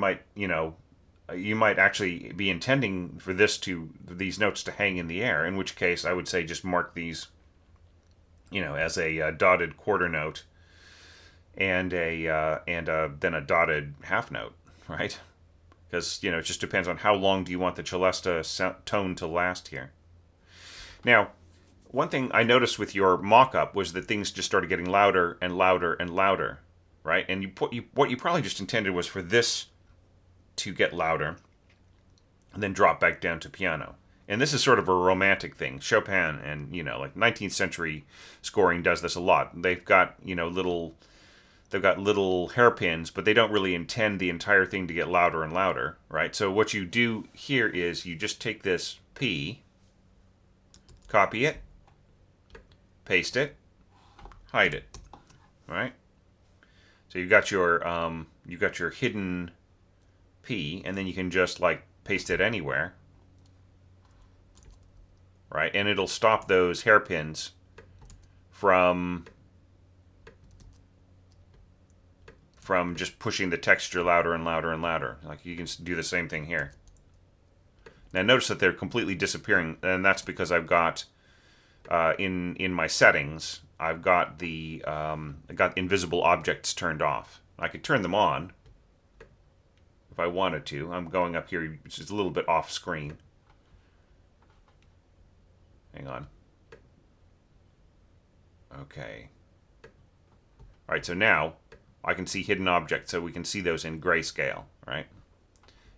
might actually be intending for these notes to hang in the air, in which case I would say just mark these, as a dotted quarter note and then a dotted half note, right? Because it just depends on how long do you want the celesta tone to last here. Now, one thing I noticed with your mock-up was that things just started getting louder and louder and louder, right? And what you probably just intended was for this to get louder and then drop back down to piano. And this is sort of a romantic thing. Chopin and, like 19th century scoring does this a lot. They've got, little hairpins, but they don't really intend the entire thing to get louder and louder, right? So what you do here is you just take this P, copy it, paste it, hide it, right? So you've got your hidden P, and then you can just like paste it anywhere, right? And it'll stop those hairpins from just pushing the texture louder and louder and louder. Like you can do the same thing here. Now notice that they're completely disappearing, and that's because I've got in my settings, I've got I got invisible objects turned off. I could turn them on if I wanted to. I'm going up here, which is a little bit off screen. Hang on. Okay. All right, so now I can see hidden objects, so we can see those in grayscale, right?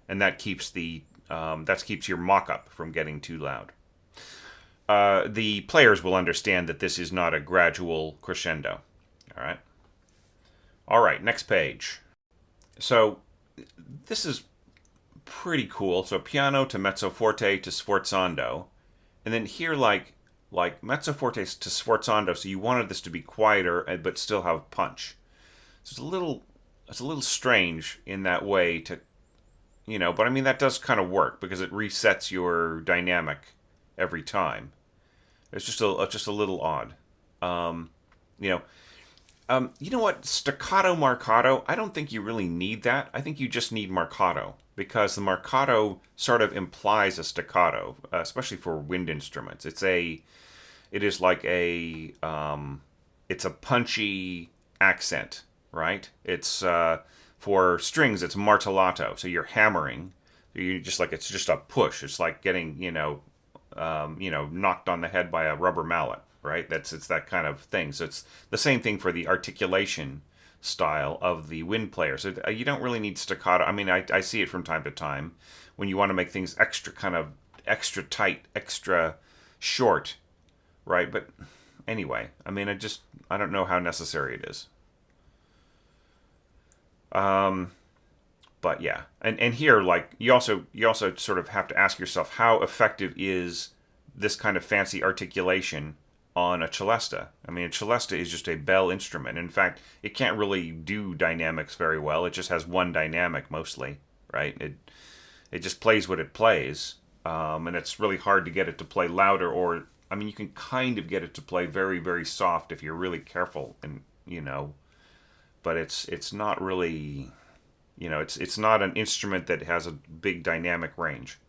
And that keeps keeps your mock-up from getting too loud. The players will understand that this is not a gradual crescendo. All right, next page. So this is pretty cool. So piano to mezzo forte to sforzando, and then here like mezzo forte to sforzando. So you wanted this to be quieter but still have punch. it's a little strange in that way to but I mean that does kind of work because it resets your dynamic every time. It's just a little odd. Um, you know, you know what? Staccato marcato. I don't think you really need that. I think you just need marcato because the marcato sort of implies a staccato, especially for wind instruments. It is like it's a punchy accent, right? It's for strings. It's martellato, so you're hammering. You just like it's just a push. It's like getting knocked on the head by a rubber mallet, right? It's that kind of thing. So it's the same thing for the articulation style of the wind player. So you don't really need staccato. I mean, I see it from time to time when you want to make things extra kind of extra tight, extra short, right? But anyway, I mean, I don't know how necessary it is. Um, but yeah, and here like you also sort of have to ask yourself how effective is this kind of fancy articulation on a celesta. I mean, a celesta is just a bell instrument. In fact, it can't really do dynamics very well. It just has one dynamic mostly, right? It just plays what it plays, and it's really hard to get it to play louder. Or I mean, you can kind of get it to play very soft if you're really careful, and but it's not really it's not an instrument that has a big dynamic range.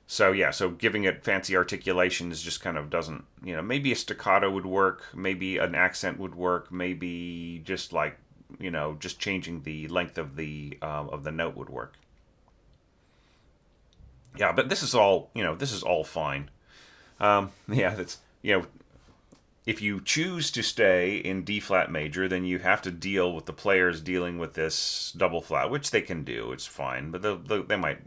So yeah, so giving it fancy articulations just kind of doesn't, maybe a staccato would work, maybe an accent would work, maybe just like, just changing the length of the note would work. Yeah, but this is all fine. Yeah, that's if you choose to stay in D flat major, then you have to deal with the players dealing with this double flat, which they can do. It's fine, but they might,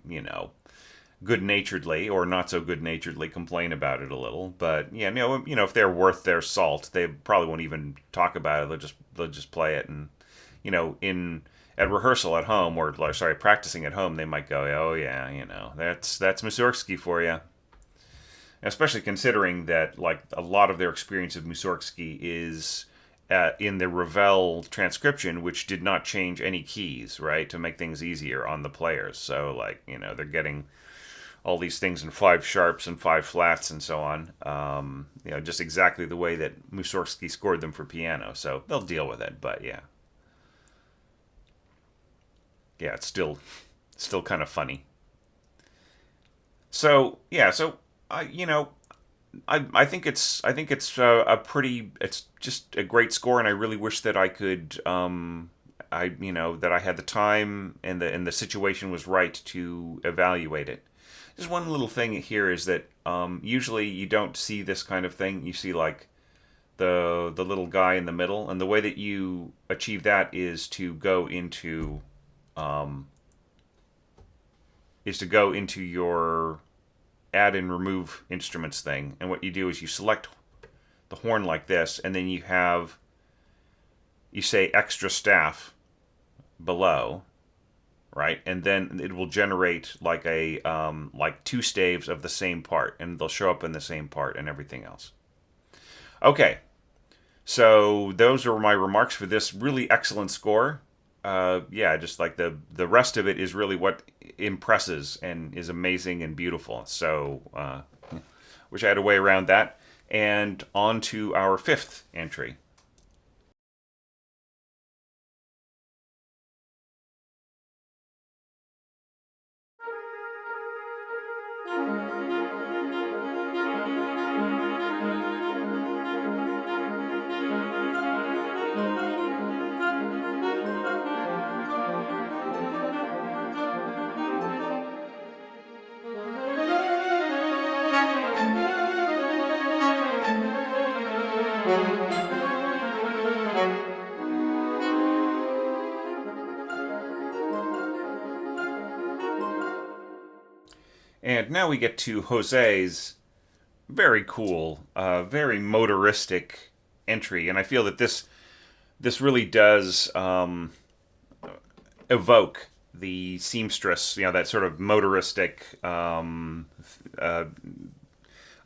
good naturedly or not so good naturedly complain about it a little. But yeah, if they're worth their salt, they probably won't even talk about it. They'll just play it, and in at rehearsal at home or sorry practicing at home, they might go, oh yeah, that's Mussorgsky for you. Especially considering that like a lot of their experience of Mussorgsky is in the Ravel transcription, which did not change any keys, right, to make things easier on the players. So like they're getting all these things in five sharps and five flats and so on. Just exactly the way that Mussorgsky scored them for piano. So they'll deal with it. But yeah, it's still kind of funny. So yeah, so I think it's a pretty it's just a great score, and I really wish that I could that I had the time and the situation was right to evaluate it. Just one little thing here is that usually you don't see this kind of thing. You see like the little guy in the middle, and the way that you achieve that um, is to go into your add and remove instruments thing. And what you do is you select the horn like this, and then you say extra staff below, right? And then it will generate like like two staves of the same part, and they'll show up in the same part and everything else. Okay, so those are my remarks for this really excellent score. Yeah, just like the rest of it is really what impresses and is amazing and beautiful. So, wish I had a way around that. And on to our fifth entry. And now we get to Jose's very cool, very motoristic entry, and I feel that this really does evoke the seamstress, that sort of motoristic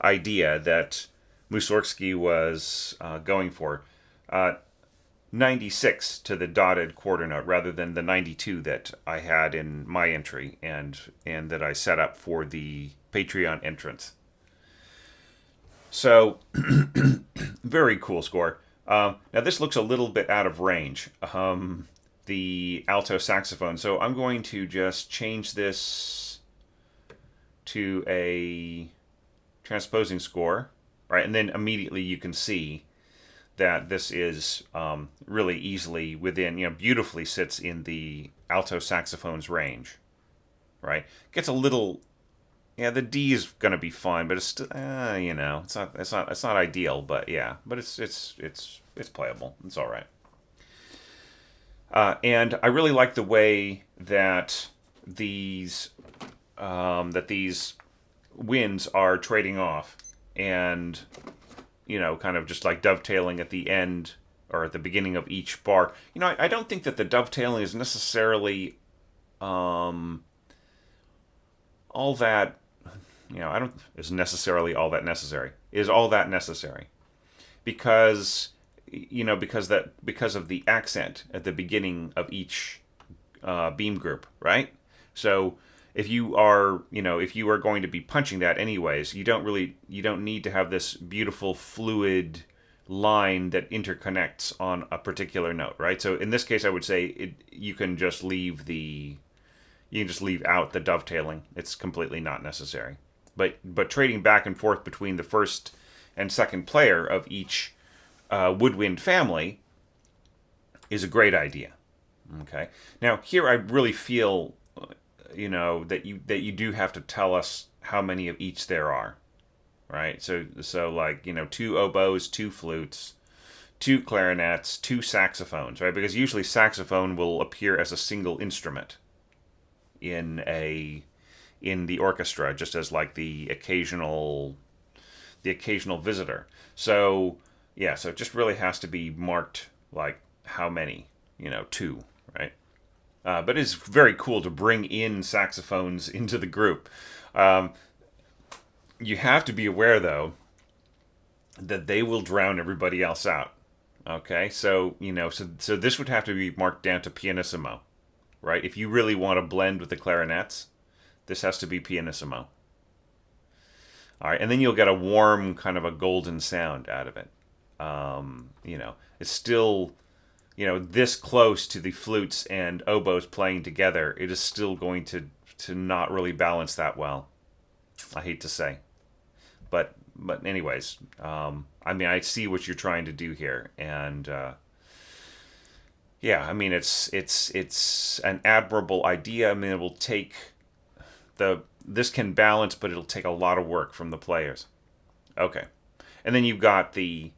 idea that Mussorgsky was going for. Uh, 96 to the dotted quarter note rather than the 92 that I had in my entry and that I set up for the Patreon entrance. So, very cool score. Now, this looks a little bit out of range, the alto saxophone. So, I'm going to just change this to a transposing score, right? And then immediately you can see that this is really easily within, beautifully sits in the alto saxophone's range, right? Gets a little, the D is going to be fine, but it's still, it's not ideal, but yeah, but it's playable. It's all right. And I really like the way that these winds are trading off, and kind of just like dovetailing at the end or at the beginning of each bar. I don't think that the dovetailing is necessarily all that. I don't is necessarily all that necessary. Is all that necessary? Because because of the accent at the beginning of each beam group, right? So if you are going to be punching that anyways, you don't need to have this beautiful fluid line that interconnects on a particular note, right? So in this case, I would say you can just leave out the dovetailing. It's completely not necessary. But trading back and forth between the first and second player of each woodwind family is a great idea. Okay. Now here I really feel that you do have to tell us how many of each there are, right? So like 2 oboes, 2 flutes, 2 clarinets, 2 saxophones, right? Because usually saxophone will appear as a single instrument in the orchestra, just as like the occasional visitor. So yeah, so it just really has to be marked like how many, 2, right? But it's very cool to bring in saxophones into the group. You have to be aware, though, that they will drown everybody else out. Okay, so so this would have to be marked down to pianissimo, right? If you really want to blend with the clarinets, this has to be pianissimo. All right, and then you'll get a warm kind of a golden sound out of it. It's still this close to the flutes and oboes playing together, it is still going to not really balance that well. I hate to say, but anyways, I see what you're trying to do here, and it's an admirable idea. it will take this can balance, but it'll take a lot of work from the players. Okay, and then you've got the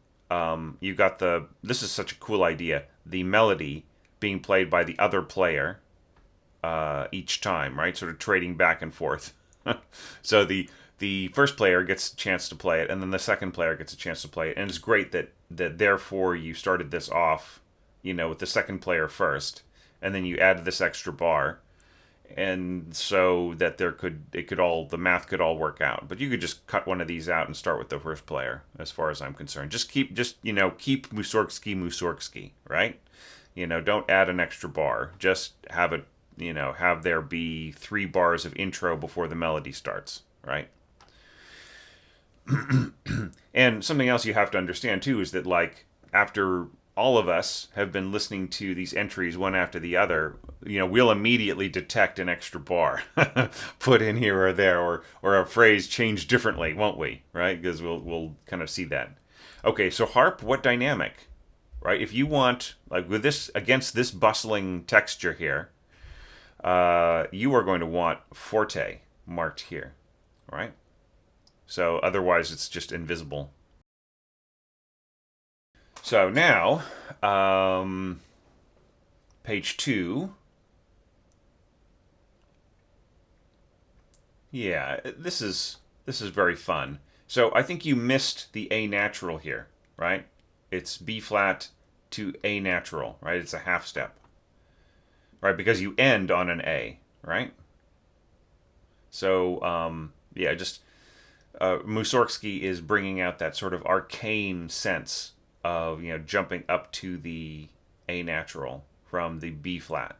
this is such a cool idea, the melody being played by the other player each time, right? Sort of trading back and forth. So the first player gets a chance to play it, and then the second player gets a chance to play it, and it's great that therefore you started this off, with the second player first, and then you added this extra bar, and so that the math could all work out. But you could just cut one of these out and start with the first player, as far as I'm concerned. Keep Mussorgsky, right? Don't add an extra bar. Just have it, have there be 3 bars of intro before the melody starts, right? And something else you have to understand too is that, like, after all of us have been listening to these entries one after the other, we'll immediately detect an extra bar put in here or there, or a phrase changed differently, won't we? Right? Because we'll kind of see that. Okay, so harp, what dynamic? Right? If you want, like with this, against this bustling texture here, you are going to want forte marked here, right? So otherwise it's just invisible. So now, page 2. Yeah, this is very fun. So I think you missed the A natural here, right? It's B flat to A natural, right? It's a half step, right? Because you end on an A, right? So Mussorgsky is bringing out that sort of arcane sense of jumping up to the A natural from the B flat,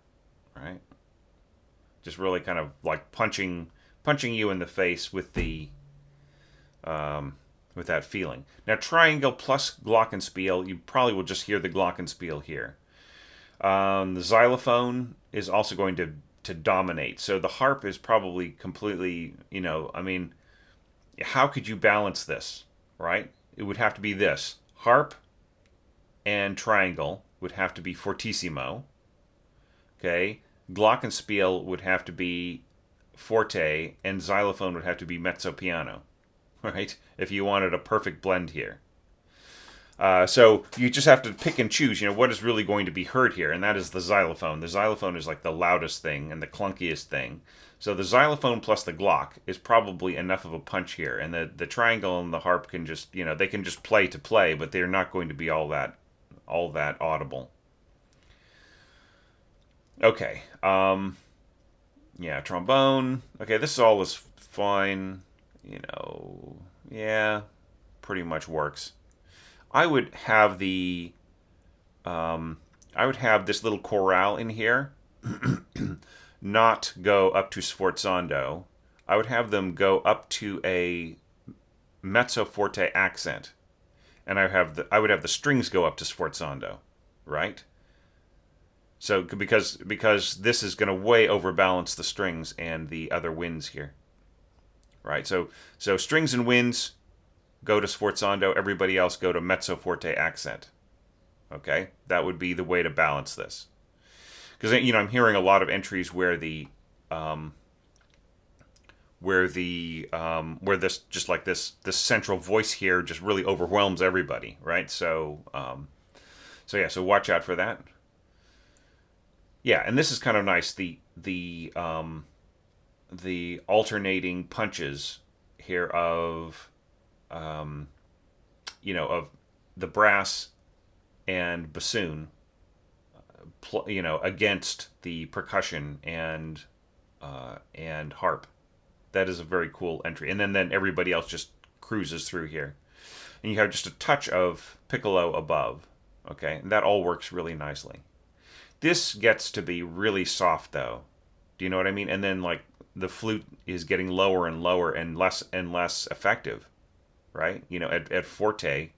right? Just really kind of like punching you in the face with that feeling. Now triangle plus glockenspiel, you probably will just hear the glockenspiel here. The xylophone is also going to dominate. So the harp is probably completely, I mean, how could you balance this, right? It would have to be this. Harp and triangle would have to be fortissimo. Okay? Glockenspiel would have to be forte, and xylophone would have to be mezzo piano, right? If you wanted a perfect blend here. So you just have to pick and choose, what is really going to be heard here, and that is the xylophone. The xylophone is like the loudest thing and the clunkiest thing. So the xylophone plus the glock is probably enough of a punch here, and the triangle and the harp can just, they can just play to play, but they're not going to be all that audible. Okay. Yeah, trombone. Okay, this all is fine. Yeah, pretty much works. I would have I would have this little chorale in here not go up to sforzando. I would have them go up to a mezzo forte accent, and I would have the strings go up to sforzando, right? So because this is going to way overbalance the strings and the other winds here, right? So strings and winds go to sforzando. Everybody else go to mezzo forte accent. Okay, that would be the way to balance this. Because I'm hearing a lot of entries where where this just like this central voice here just really overwhelms everybody, right? So so watch out for that. Yeah, and this is kind of nice. The alternating punches here of of the brass and bassoon, against the percussion and harp. That is a very cool entry. And then everybody else just cruises through here, and you have just a touch of piccolo above. Okay, and that all works really nicely. This gets to be really soft, though. Do you know what I mean? And then like the flute is getting lower and lower and less effective, right? At forte,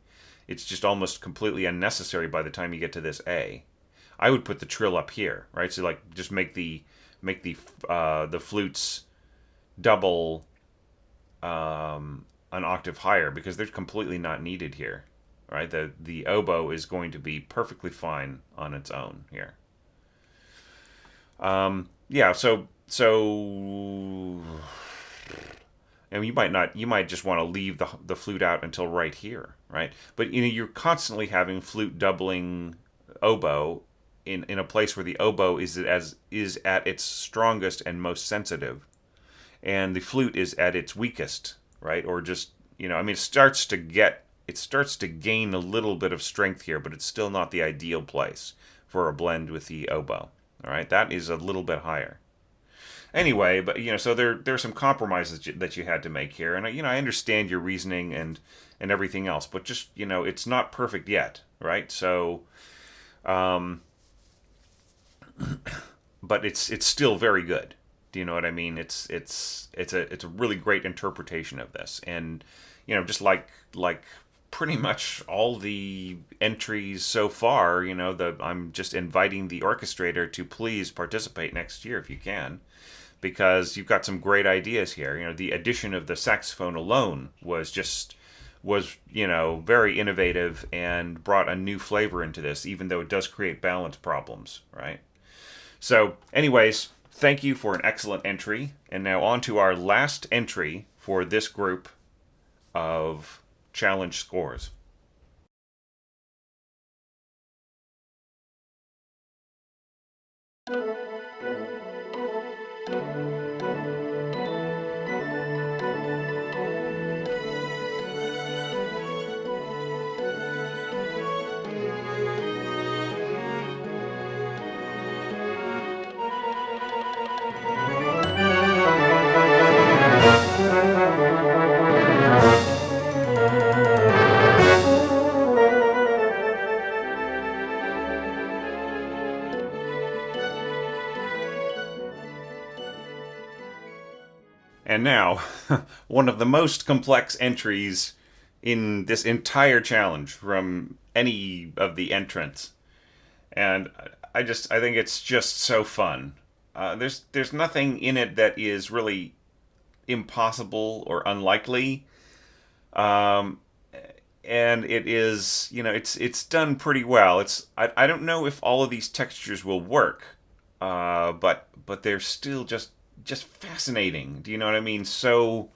it's just almost completely unnecessary by the time you get to this A. I would put the trill up here, right? So like just make the flutes double an octave higher, because they're completely not needed here, right? The oboe is going to be perfectly fine on its own here. Yeah, so and you might just want to leave the flute out until right here, right? But you're constantly having flute doubling oboe in a place where the oboe is at its strongest and most sensitive, and the flute is at its weakest, right? Or just it starts to gain a little bit of strength here, but it's still not the ideal place for a blend with the oboe. All right, that is a little bit higher. Anyway, but so there are some compromises that you had to make here, and I understand your reasoning and everything else, but just it's not perfect yet, right? So, but it's still very good. Do you know what I mean? It's a really great interpretation of this, and just like pretty much all the entries so far, I'm just inviting the orchestrator to please participate next year if you can, because you've got some great ideas here. The addition of the saxophone alone was very innovative and brought a new flavor into this, even though it does create balance problems, right? So, anyways, thank you for an excellent entry, and now on to our last entry for this group of challenge scores. And now, one of the most complex entries in this entire challenge from any of the entrants. And I think it's just so fun. There's nothing in it that is really impossible or unlikely. Um, and it is, it's done pretty well. I don't know if all of these textures will work, but they're still just fascinating. Do you know what I mean? So,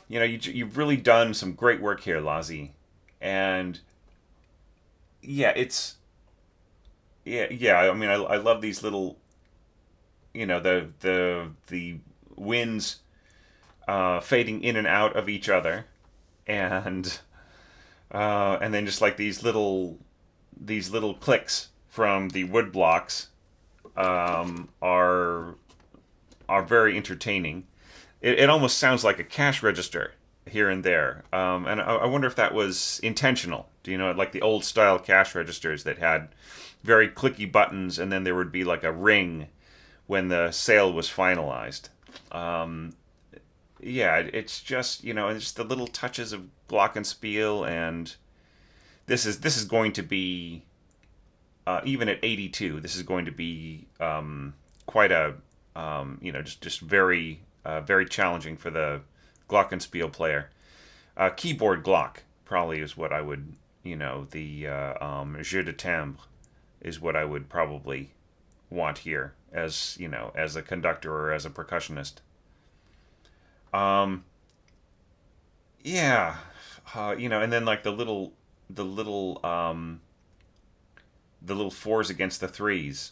you've really done some great work here, Lazi, and yeah, yeah. I mean, I love these little, the winds fading in and out of each other, and then just like these little clicks from the wood blocks are very entertaining. It almost sounds like a cash register here and there, and I wonder if that was intentional. Do you know, like the old style cash registers that had very clicky buttons, and then there would be like a ring when the sale was finalized. Um, yeah, it's just it's just the little touches of glockenspiel, and this is going to be even at 82. This is going to be quite a just very challenging for the glockenspiel player. Keyboard Glock probably is what I would the jeu de timbre is what I would probably want here as as a conductor or as a percussionist. Um, yeah, and then like the little the little fours against the threes,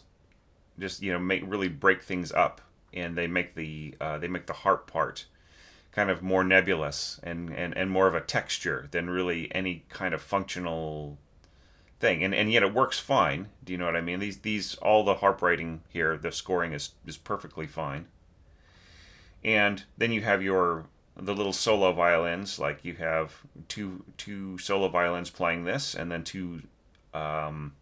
just make really break things up, and they make the harp part kind of more nebulous and more of a texture than really any kind of functional thing, and yet it works fine. Do you know what I mean? These all the harp writing here, the scoring is perfectly fine. And then you have the little solo violins, like you have two solo violins playing this, and then two um,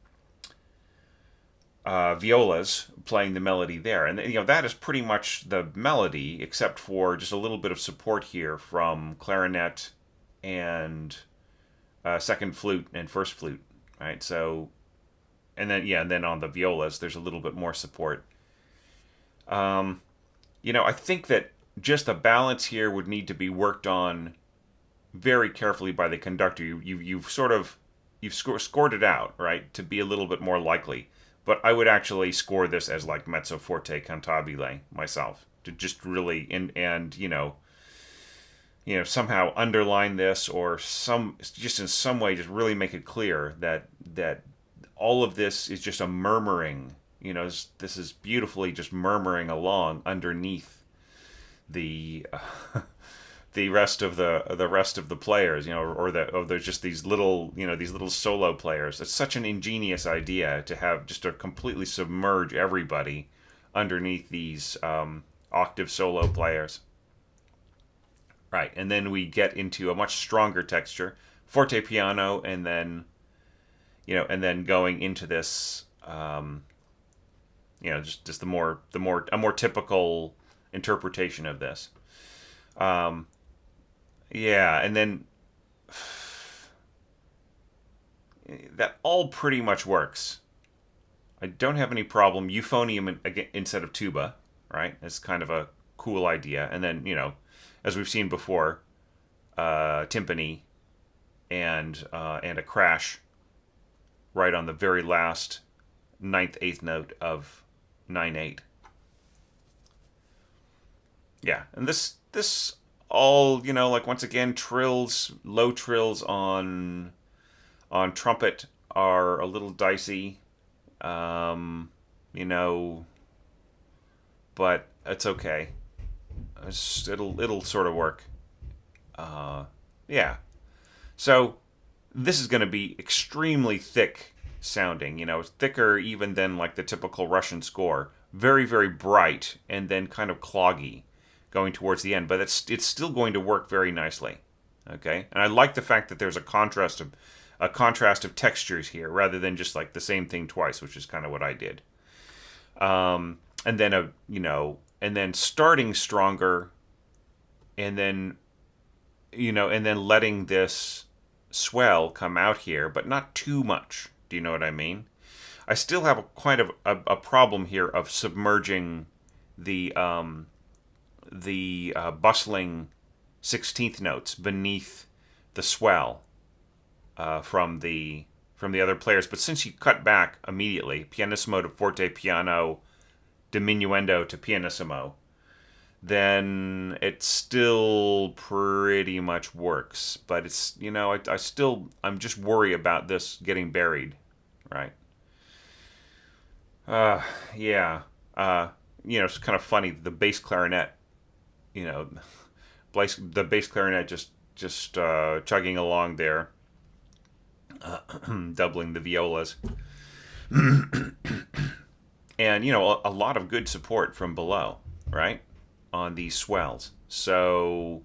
violas playing the melody there, and that is pretty much the melody, except for just a little bit of support here from clarinet and second flute and first flute, right? So, and then on the violas, there's a little bit more support. Um, I think that just the balance here would need to be worked on very carefully by the conductor. You've scored it out, right, to be a little bit more likely. But I would actually score this as like mezzo forte cantabile myself, to just really and somehow underline this, or just in some way just really make it clear that all of this is just a murmuring. This is beautifully just murmuring along underneath the the rest of the players, or there's just these little solo players. It's such an ingenious idea to have just to completely submerge everybody underneath these octave solo players, right? And then we get into a much stronger texture, forte piano, and then going into this, just a more typical interpretation of this. Um, yeah, and then that all pretty much works. I don't have any problem. Euphonium instead of tuba, right? It's kind of a cool idea. And then, as we've seen before, timpani and a crash right on the very last ninth eighth note of 9/8. Yeah, and this all like once again trills, low trills on trumpet are a little dicey, um, you know, but it's okay. It'll sort of work. Uh, yeah. So this is going to be extremely thick sounding. It's thicker even than like the typical Russian score. Very very bright and then kind of cloggy going towards the end, but it's still going to work very nicely. Okay, and I like the fact that there's a contrast of textures here rather than just like the same thing twice, which is kind of what I did. And then and then starting stronger, and then and then letting this swell come out here, but not too much. Do you know what I mean? I still have quite a problem here of submerging the bustling 16th notes beneath the swell from the other players. But since you cut back immediately, pianissimo to forte piano, diminuendo to pianissimo, then it still pretty much works. But it's I'm just worried about this getting buried, right? Yeah. It's kind of funny. The bass clarinet, you know, the bass clarinet just chugging along there, doubling the violas, and a lot of good support from below, right, on these swells. So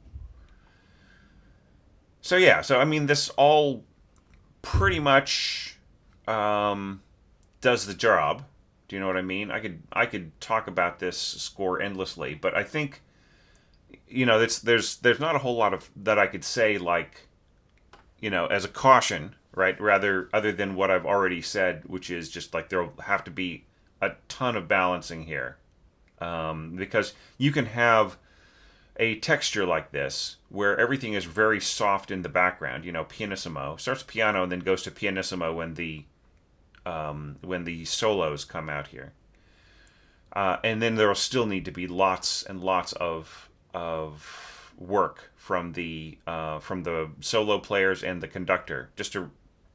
yeah. So I mean, this all pretty much does the job. Do you know what I mean? I could talk about this score endlessly, but I think there's not a whole lot of that I could say, like, as a caution, right? Rather, other than what I've already said, which is just like there'll have to be a ton of balancing here, because you can have a texture like this where everything is very soft in the background. Pianissimo starts piano and then goes to pianissimo when the solos come out here, and then there will still need to be lots and lots of work from the solo players and the conductor, just to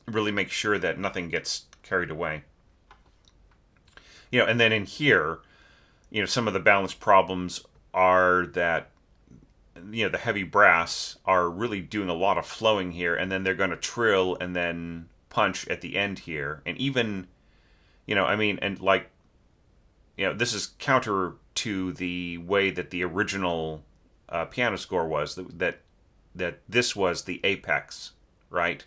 really make sure that nothing gets carried away. And then in here, some of the balance problems are that the heavy brass are really doing a lot of flowing here, and then they're going to trill and then punch at the end here, and even and like this is counter to the way that the original piano score was, that this was the apex, right?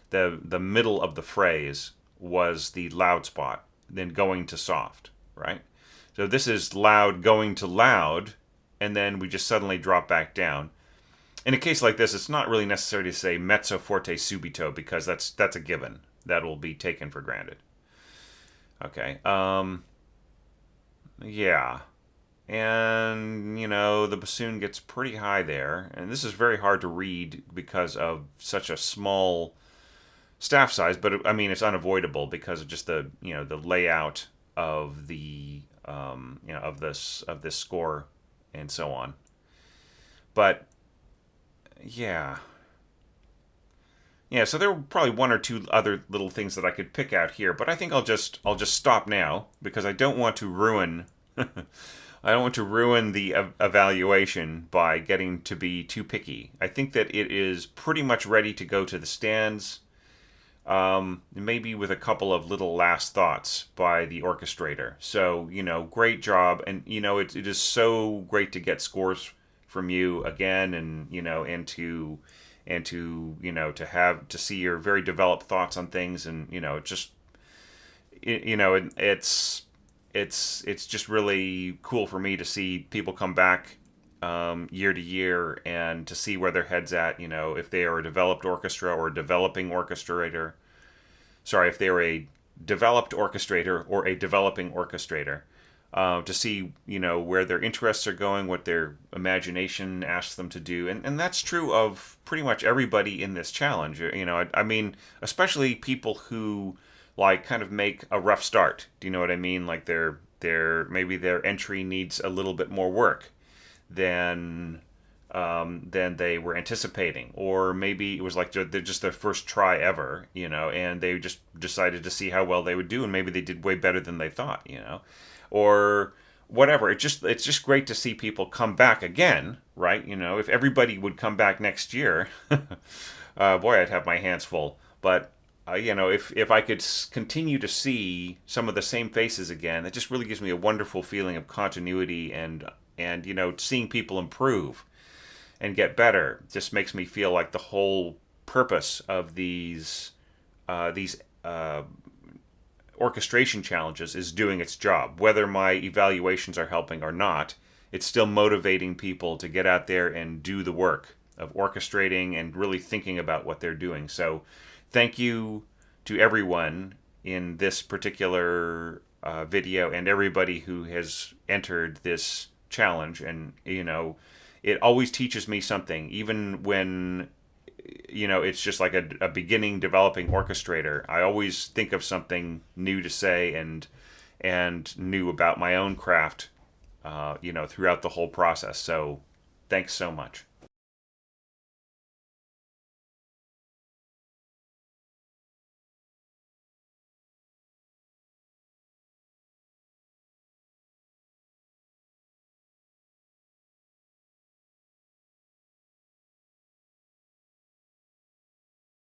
The middle of the phrase was the loud spot, then going to soft, right? So this is loud going to loud, and then we just suddenly drop back down. In a case like this, it's not really necessary to say mezzo forte subito, because that's a given. That will be taken for granted. Okay. Yeah. And, the bassoon gets pretty high there. And this is very hard to read because of such a small staff size. But, I mean, it's unavoidable because of just the layout of the, of this score and so on. But, yeah. Yeah, so there were probably one or two other little things that I could pick out here, but I think I'll just stop now, because I don't want to ruin I don't want to ruin the evaluation by getting to be too picky. I think that it is pretty much ready to go to the stands, maybe with a couple of little last thoughts by the orchestrator. So, great job, and it is so great to get scores from you again, and to see your very developed thoughts on things, and it's just really cool for me to see people come back year to year, and to see where their head's at, if they are a developed orchestra or a developing orchestrator. Sorry, if they are a developed orchestrator or a developing orchestrator. To see, where their interests are going, what their imagination asks them to do. And that's true of pretty much everybody in this challenge. I mean, especially people who, like, kind of make a rough start. Do you know what I mean? Like, maybe their entry needs a little bit more work than they were anticipating. Or maybe it was like they're just their first try ever, and they just decided to see how well they would do, and maybe they did way better than they thought, or whatever. It's just great to see people come back again, right? If everybody would come back next year, boy, I'd have my hands full. But if I could continue to see some of the same faces again, it just really gives me a wonderful feeling of continuity, and seeing people improve and get better just makes me feel like the whole purpose of these orchestration challenges is doing its job. Whether my evaluations are helping or not, it's still motivating people to get out there and do the work of orchestrating and really thinking about what they're doing. So thank you to everyone in this particular video and everybody who has entered this challenge. And, it always teaches me something, even when, it's just like a beginning developing orchestrator. I always think of something new to say and new about my own craft, throughout the whole process. So thanks so much.